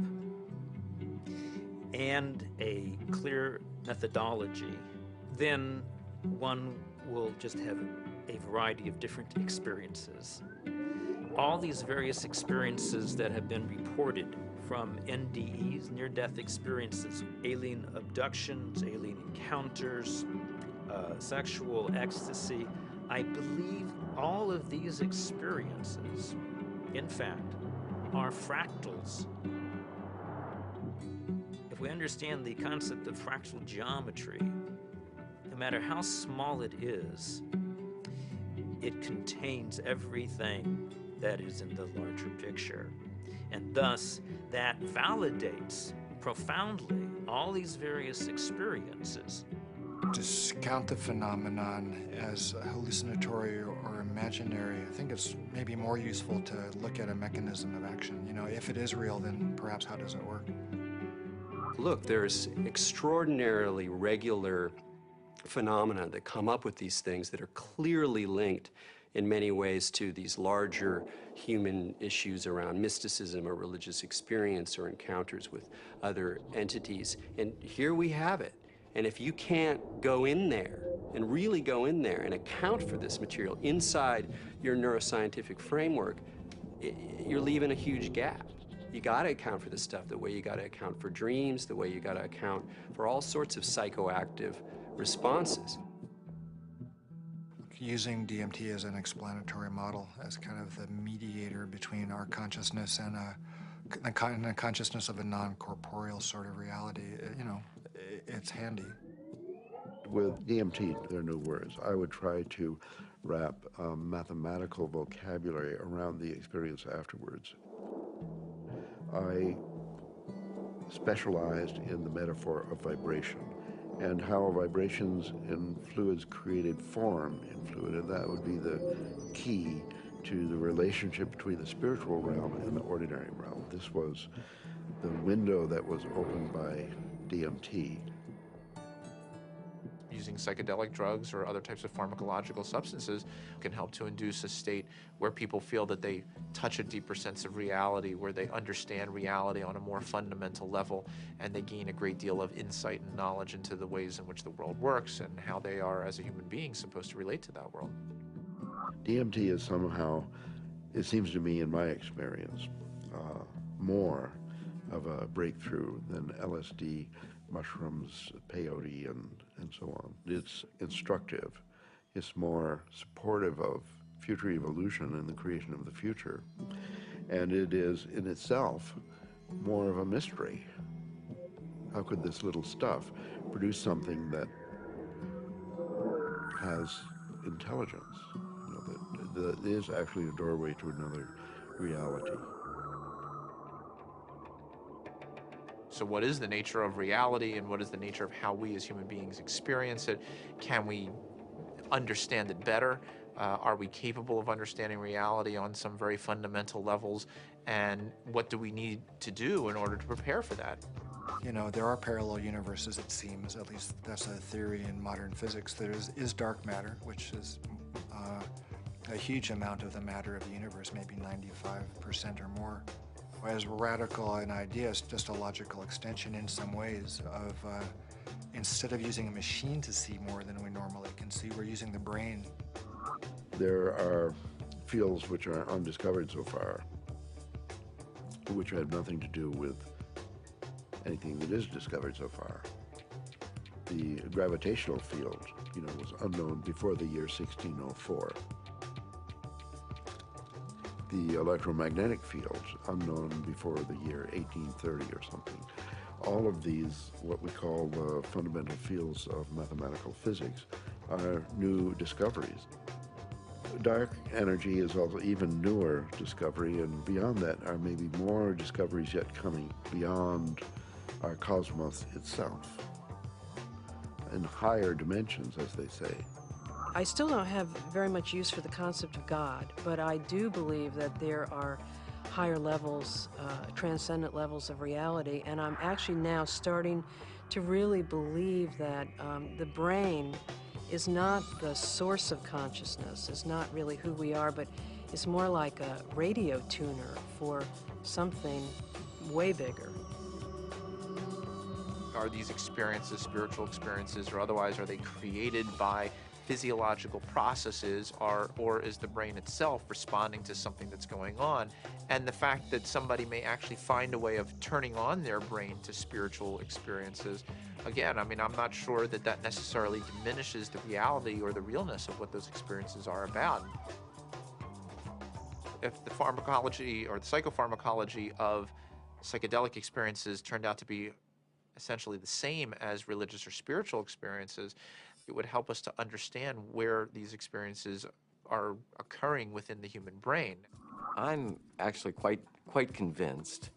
and a clear methodology, then one will just have a variety of different experiences. All these various experiences that have been reported from NDEs, near-death experiences, alien abductions, alien encounters, sexual ecstasy, I believe all of these experiences, in fact, are fractals. If we understand the concept of fractal geometry, no matter how small it is, it contains everything that is in the larger picture. And thus, that validates profoundly all these various experiences. Discount the phenomenon as hallucinatory or imaginary. I think it's maybe more useful to look at a mechanism of action. If it is real, then perhaps how does it work? Look, there's extraordinarily regular phenomena that come up with these things that are clearly linked in many ways to these larger human issues around mysticism or religious experience or encounters with other entities. And here we have it. And if you can't go in there and really go in there and account for this material inside your neuroscientific framework, you're leaving a huge gap. You gotta account for this stuff the way you gotta account for dreams, the way you gotta account for all sorts of psychoactive responses. Using DMT as an explanatory model, as kind of the mediator between our consciousness and the consciousness of a non-corporeal sort of reality, it's handy. With DMT, there are no words. I would try to wrap mathematical vocabulary around the experience afterwards. I specialized in the metaphor of vibration and how vibrations in fluids created form in fluid, and that would be the key to the relationship between the spiritual realm and the ordinary realm. This was the window that was opened by DMT. Using psychedelic drugs or other types of pharmacological substances can help to induce a state where people feel that they touch a deeper sense of reality, where they understand reality on a more fundamental level, and they gain a great deal of insight and knowledge into the ways in which the world works and how they are, as a human being, supposed to relate to that world. DMT is somehow, it seems to me in my experience, more of a breakthrough than LSD, mushrooms, peyote, and so on. It's instructive. It's more supportive of future evolution and the creation of the future. And it is in itself more of a mystery. How could this little stuff produce something that has intelligence, you know, that is actually a doorway to another reality? So what is the nature of reality, and what is the nature of how we as human beings experience it? Can we understand it better? Are we capable of understanding reality on some very fundamental levels? And what do we need to do in order to prepare for that? You know, there are parallel universes, it seems, at least that's a theory in modern physics. There is dark matter, which is a huge amount of the matter of the universe, maybe 95% or more. As radical an idea, it's just a logical extension in some ways of, instead of using a machine to see more than we normally can see, we're using the brain. There are fields which are undiscovered so far, which have nothing to do with anything that is discovered so far. The gravitational field, you know, was unknown before the year 1604. The electromagnetic field, unknown before the year 1830 or something. All of these, what we call the fundamental fields of mathematical physics, are new discoveries. Dark energy is also even newer discovery, and beyond that are maybe more discoveries yet coming beyond our cosmos itself, in higher dimensions, as they say. I still don't have very much use for the concept of God, but I do believe that there are higher levels, transcendent levels of reality, and I'm actually now starting to really believe that the brain is not the source of consciousness, is not really who we are, but it's more like a radio tuner for something way bigger. Are these experiences, spiritual experiences or otherwise, are they created by physiological processes, or is the brain itself responding to something that's going on? And the fact that somebody may actually find a way of turning on their brain to spiritual experiences, again, I mean, I'm not sure that that necessarily diminishes the reality or the realness of what those experiences are about. If the pharmacology or the psychopharmacology of psychedelic experiences turned out to be essentially the same as religious or spiritual experiences, it would help us to understand where these experiences are occurring within the human brain. I'm actually quite convinced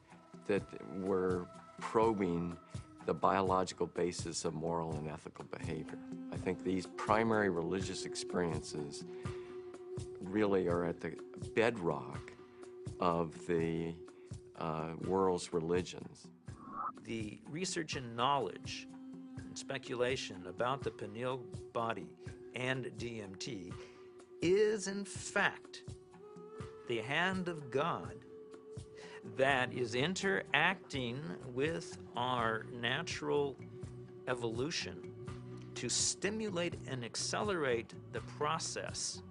that we're probing the biological basis of moral and ethical behavior. I think these primary religious experiences really are at the bedrock of the world's religions. The research and knowledge and speculation about the pineal body and DMT is in fact the hand of God that is interacting with our natural evolution to stimulate and accelerate the process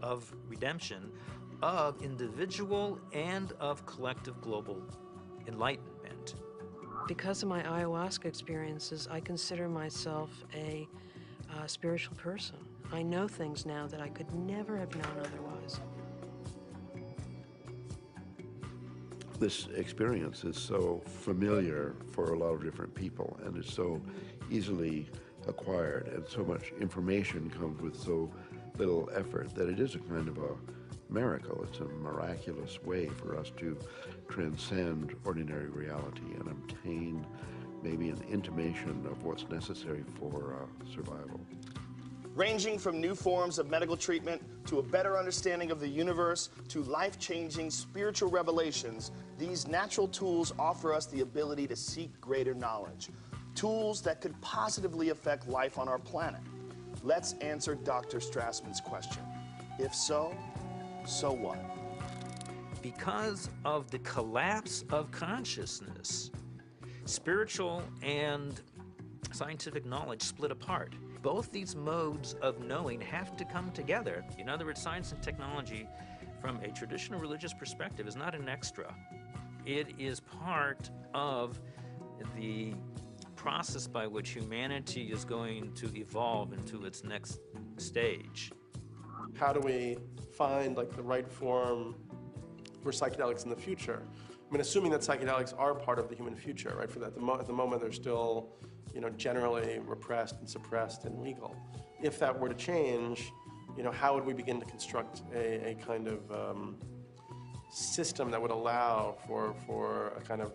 of redemption of individual and of collective global enlightenment. Because of my ayahuasca experiences, I consider myself a spiritual person. I know things now that I could never have known otherwise. This experience is so familiar for a lot of different people, and is so easily acquired, and so much information comes with so little effort that it is a kind of a miracle. It's a miraculous way for us to transcend ordinary reality and obtain maybe an intimation of what's necessary for survival. Ranging from new forms of medical treatment to a better understanding of the universe to life-changing spiritual revelations, these natural tools offer us the ability to seek greater knowledge. Tools that could positively affect life on our planet. Let's answer Dr. Strassman's question. If so, so what? Because of the collapse of consciousness, spiritual and scientific knowledge split apart. Both these modes of knowing have to come together. In other words, science and technology, from a traditional religious perspective, is not an extra. It is part of the process by which humanity is going to evolve into its next stage. How do we find like the right form for psychedelics in the future. I mean, assuming that psychedelics are part of the human future, right? For that, at the moment, they're still, you know, generally repressed and suppressed and legal. If that were to change, you know, how would we begin to construct a kind of system that would allow for a kind of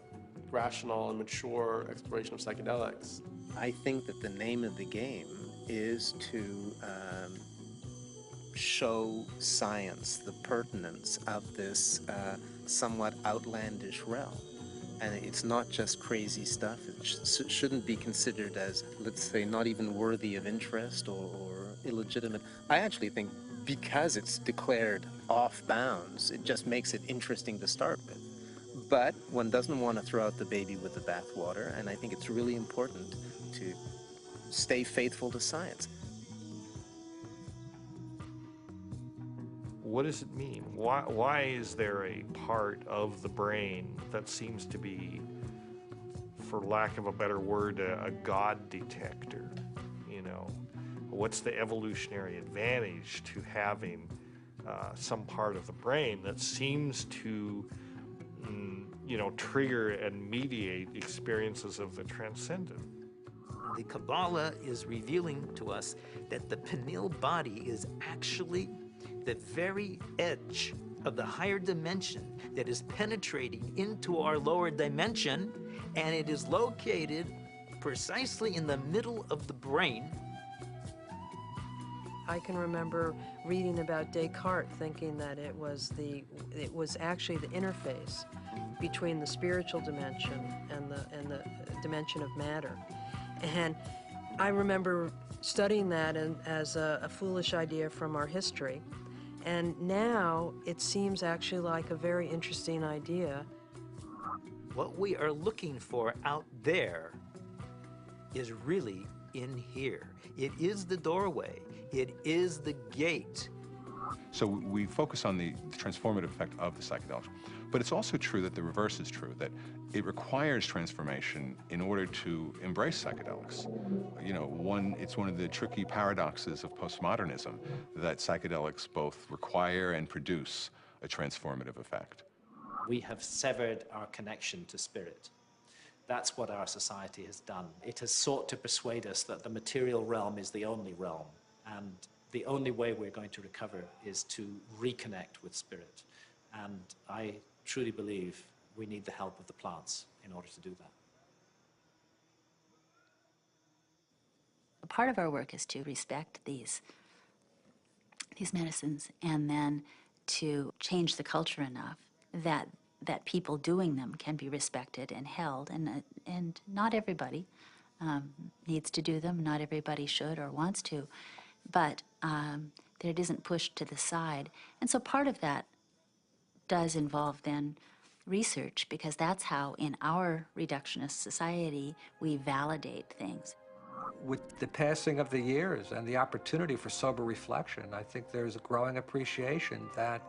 rational and mature exploration of psychedelics? I think that the name of the game is to show science the pertinence of this somewhat outlandish realm. And it's not just crazy stuff. It shouldn't be considered as, let's say, not even worthy of interest or illegitimate. I actually think because it's declared off bounds, it just makes it interesting to start with. But one doesn't want to throw out the baby with the bathwater, and I think it's really important to stay faithful to science. What does it mean? Why is there a part of the brain that seems to be, for lack of a better word, a God detector? You know, what's the evolutionary advantage to having some part of the brain that seems to, you know, trigger and mediate experiences of the transcendent? The Kabbalah is revealing to us that the pineal body is actually the very edge of the higher dimension that is penetrating into our lower dimension, and it is located precisely in the middle of the brain. I can remember reading about Descartes thinking that it was actually the interface between the spiritual dimension and the dimension of matter. And I remember studying that as a foolish idea from our history. And now it seems actually like a very interesting idea. What we are looking for out there is really in here. It is the doorway. It is the gate. So we focus on the transformative effect of the psychedelics. But it's also true that the reverse is true, that it requires transformation in order to embrace psychedelics. You know, it's one of the tricky paradoxes of postmodernism that psychedelics both require and produce a transformative effect. We have severed our connection to spirit. That's what our society has done. It has sought to persuade us that the material realm is the only realm, and the only way we're going to recover is to reconnect with spirit. And I truly believe we need the help of the plants in order to do that. Part of our work is to respect these medicines and then to change the culture enough that people doing them can be respected and held. And not everybody needs to do them. Not everybody should or wants to. But that it isn't pushed to the side. And so part of that does involve then research, because that's how in our reductionist society we validate things. With the passing of the years and the opportunity for sober reflection, I think there's a growing appreciation that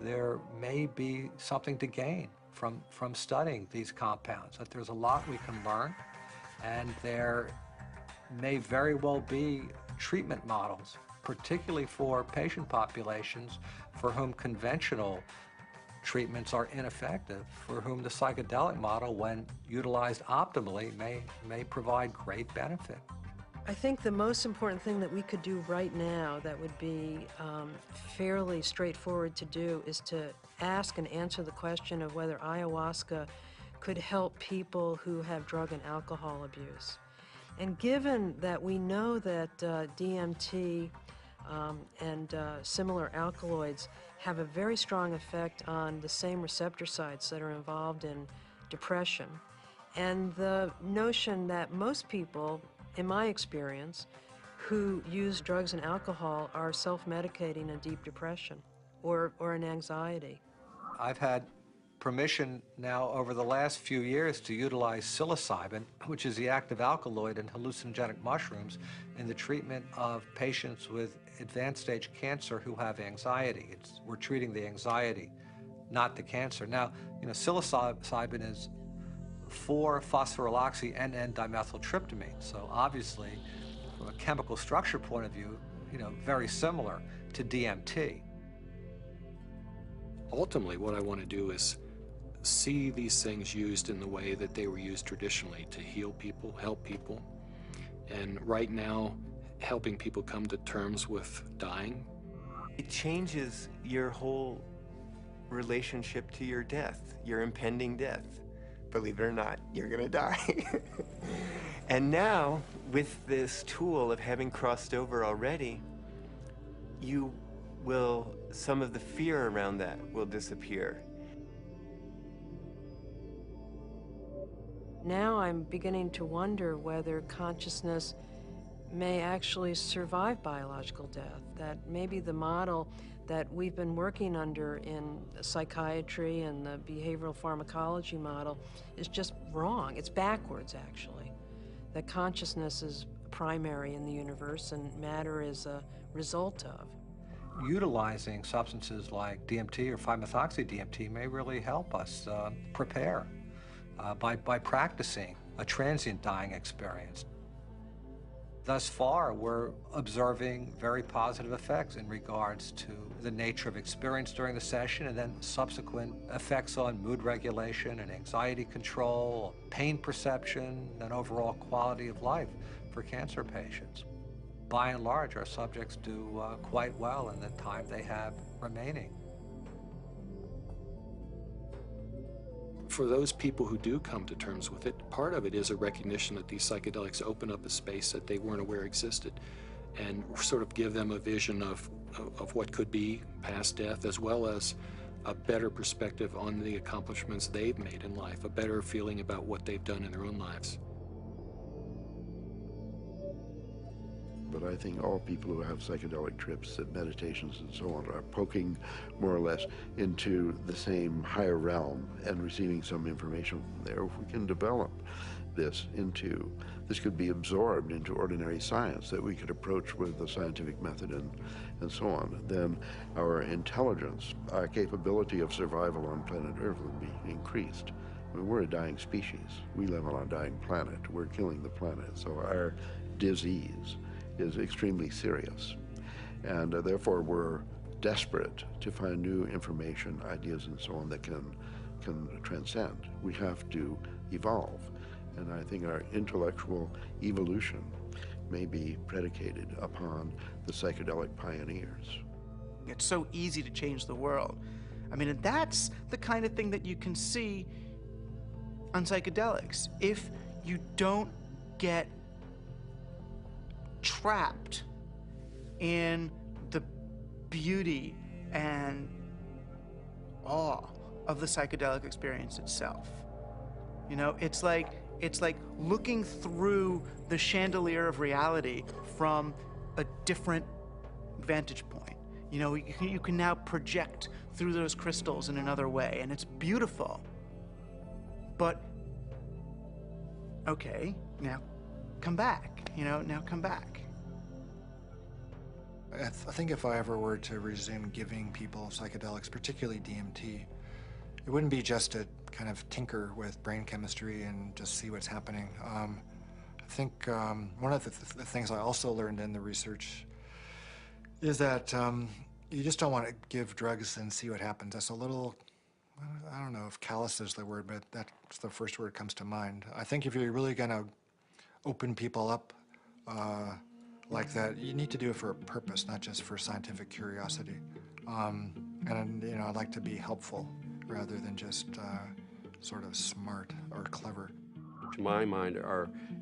there may be something to gain from studying these compounds, that there's a lot we can learn, and there may very well be treatment models, particularly for patient populations for whom conventional treatments are ineffective, for whom the psychedelic model, when utilized optimally, may provide great benefit. I think the most important thing that we could do right now that would be fairly straightforward to do is to ask and answer the question of whether ayahuasca could help people who have drug and alcohol abuse. And given that we know that DMT and similar alkaloids have a very strong effect on the same receptor sites that are involved in depression, and the notion that most people, in my experience, who use drugs and alcohol are self-medicating a deep depression or an anxiety. I've had permission now over the last few years to utilize psilocybin, which is the active alkaloid in hallucinogenic mushrooms, in the treatment of patients with advanced stage cancer who have anxiety. We're treating the anxiety, not the cancer. Now, you know, psilocybin is 4-phosphoryloxy-N,N-dimethyltryptamine, so obviously, from a chemical structure point of view, you know, very similar to DMT. Ultimately, what I want to do is see these things used in the way that they were used traditionally, to heal people, help people. And right now, helping people come to terms with dying. It changes your whole relationship to your death, your impending death. Believe it or not, you're gonna die. And now, with this tool of having crossed over already, some of the fear around that will disappear. Now I'm beginning to wonder whether consciousness may actually survive biological death, that maybe the model that we've been working under in psychiatry and the behavioral pharmacology model is just wrong. It's backwards, actually. That consciousness is primary in the universe and matter is a result of. Utilizing substances like DMT or 5-methoxy-DMT may really help us prepare by practicing a transient dying experience. Thus far, we're observing very positive effects in regards to the nature of experience during the session and then subsequent effects on mood regulation and anxiety control, pain perception, and overall quality of life for cancer patients. By and large, our subjects do quite well in the time they have remaining. For those people who do come to terms with it, part of it is a recognition that these psychedelics open up a space that they weren't aware existed and sort of give them a vision of what could be past death, as well as a better perspective on the accomplishments they've made in life, a better feeling about what they've done in their own lives. But I think all people who have psychedelic trips and meditations and so on are poking more or less into the same higher realm and receiving some information from there. If we can develop this could be absorbed into ordinary science that we could approach with the scientific method and so on, then our intelligence, our capability of survival on planet Earth would be increased. I mean, we're a dying species. We live on a dying planet. We're killing the planet. So our disease is extremely serious. And therefore, we're desperate to find new information, ideas, and so on that can transcend. We have to evolve. And I think our intellectual evolution may be predicated upon the psychedelic pioneers. It's so easy to change the world. I mean, and that's the kind of thing that you can see on psychedelics. If you don't get trapped in the beauty and awe of the psychedelic experience itself. You know, it's like looking through the chandelier of reality from a different vantage point. You know, you can now project through those crystals in another way, and it's beautiful. But, okay, now come back, you know, now come back. I think if I ever were to resume giving people psychedelics, particularly DMT, it wouldn't be just to kind of tinker with brain chemistry and just see what's happening. I think one of the things I also learned in the research is that you just don't want to give drugs and see what happens. That's a little, I don't know if callous is the word, but that's the first word that comes to mind. I think if you're really going to open people up like that, you need to do it for a purpose, not just for scientific curiosity. And you know, I'd like to be helpful rather than just sort of smart or clever. To my mind,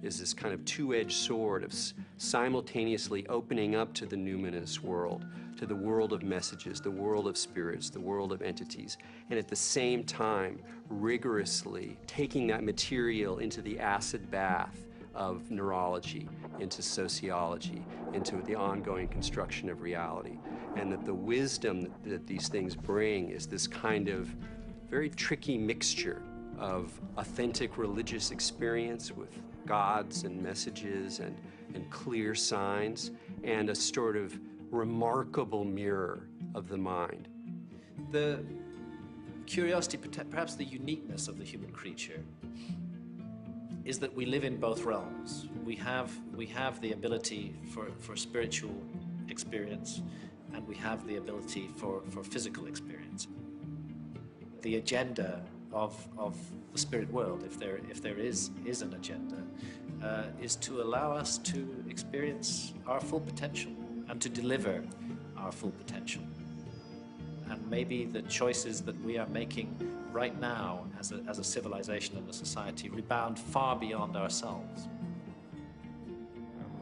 is this kind of two-edged sword of simultaneously opening up to the numinous world, to the world of messages, the world of spirits, the world of entities, and at the same time rigorously taking that material into the acid bath of neurology, into sociology, into the ongoing construction of reality. And that the wisdom that these things bring is this kind of very tricky mixture of authentic religious experience with gods and messages and clear signs, and a sort of remarkable mirror of the mind. The curiosity, perhaps the uniqueness of the human creature, is that we live in both realms. We have the ability for spiritual experience, and we have the ability for physical experience. the agenda of the spirit world, if there is an agenda, is to allow us to experience our full potential and to deliver our full potential. And maybe the choices that we are making right now as a civilization and a society rebound far beyond ourselves.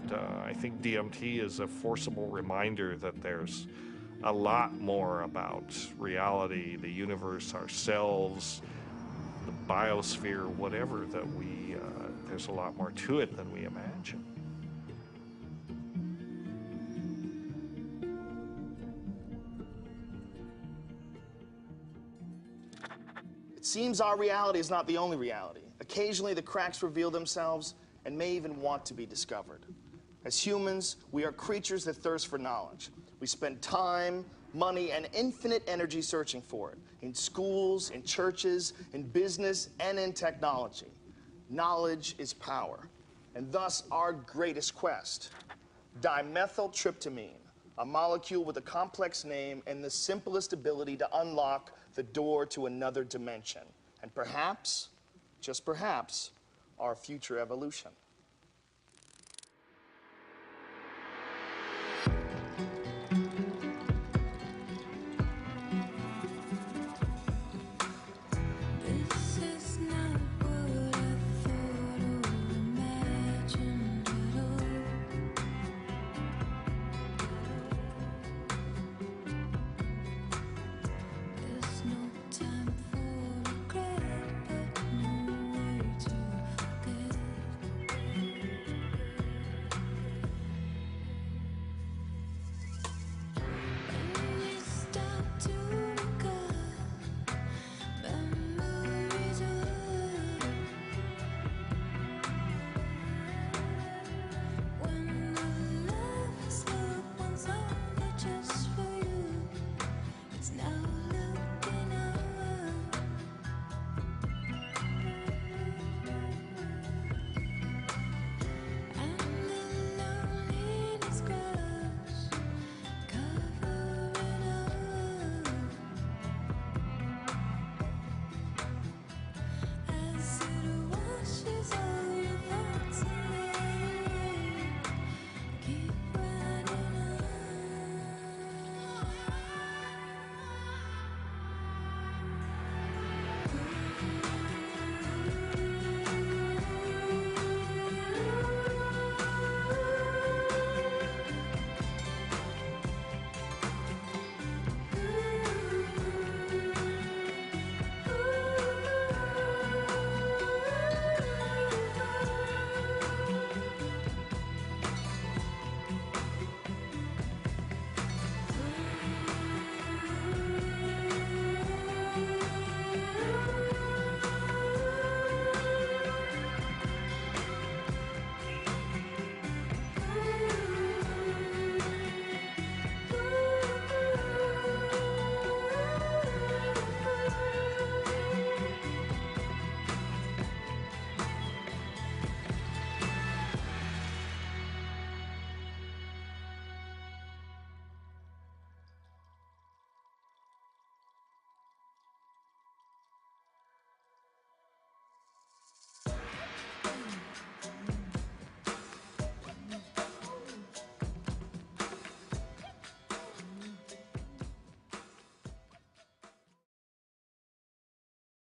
And I think DMT is a forcible reminder that there's a lot more about reality, the universe, ourselves, the biosphere, whatever, that there's a lot more to it than we imagine. It seems our reality is not the only reality. Occasionally, the cracks reveal themselves and may even want to be discovered. As humans, we are creatures that thirst for knowledge. We spend time, money, and infinite energy searching for it, in schools, in churches, in business, and in technology. Knowledge is power, and thus our greatest quest. Dimethyltryptamine, a molecule with a complex name and the simplest ability to unlock the door to another dimension, and perhaps, just perhaps, our future evolution.